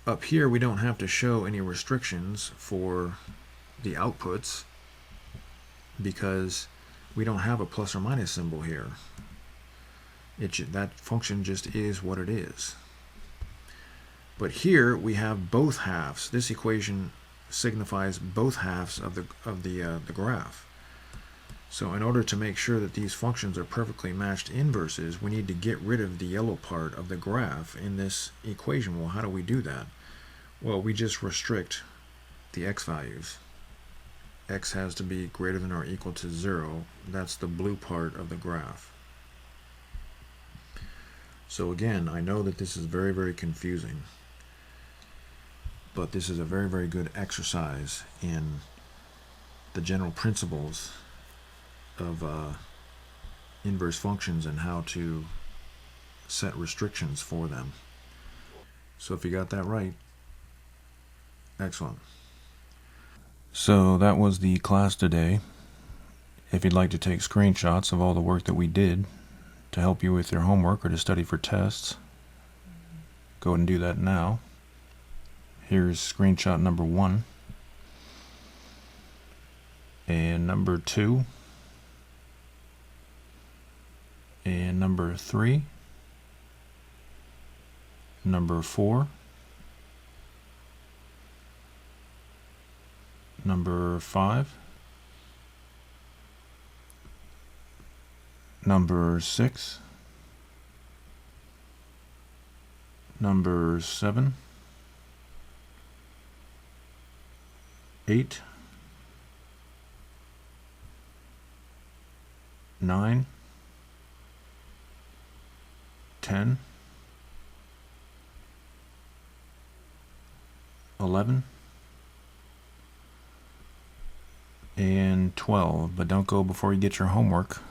up here we don't have to show any restrictions for the outputs because we don't have a plus or minus symbol here. That function just is what it is. But here we have both halves. This equation signifies both halves of the graph. So in order to make sure that these functions are perfectly matched inverses, we need to get rid of the yellow part of the graph in this equation. Well, how do we do that? Well, we just restrict the x values. X has to be greater than or equal to 0. That's the blue part of the graph. So again, I know that this is very, very confusing, but this is a very, very good exercise in the general principles of inverse functions and how to set restrictions for them. So if you got that right, excellent. So that was the class today. If you'd like to take screenshots of all the work that we did to help you with your homework or to study for tests, go ahead and do that now. Here's screenshot number 1 and number 2 and number 3, number 4, number 5, number 6, number 7, 8, 9, 10, 11, and 12. But don't go before you get your homework.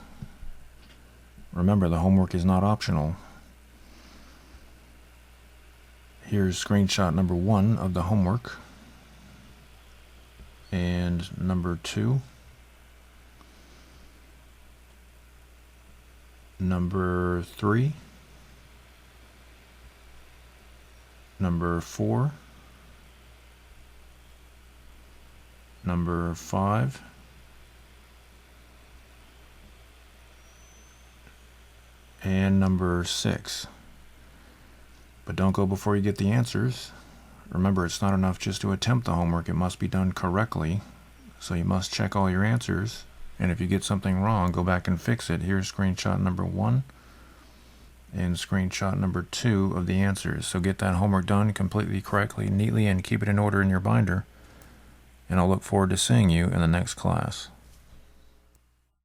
Remember, the homework is not optional. Here's screenshot number 1 of the homework, and number 2, number 3, number 4, number 5, and number 6. But don't go before you get the answers. Remember, it's not enough just to attempt the homework. It must be done correctly. So you must check all your answers. And if you get something wrong, go back and fix it. Here's screenshot number 1 and screenshot number 2 of the answers. So get that homework done completely correctly, neatly, and keep it in order in your binder. And I'll look forward to seeing you in the next class.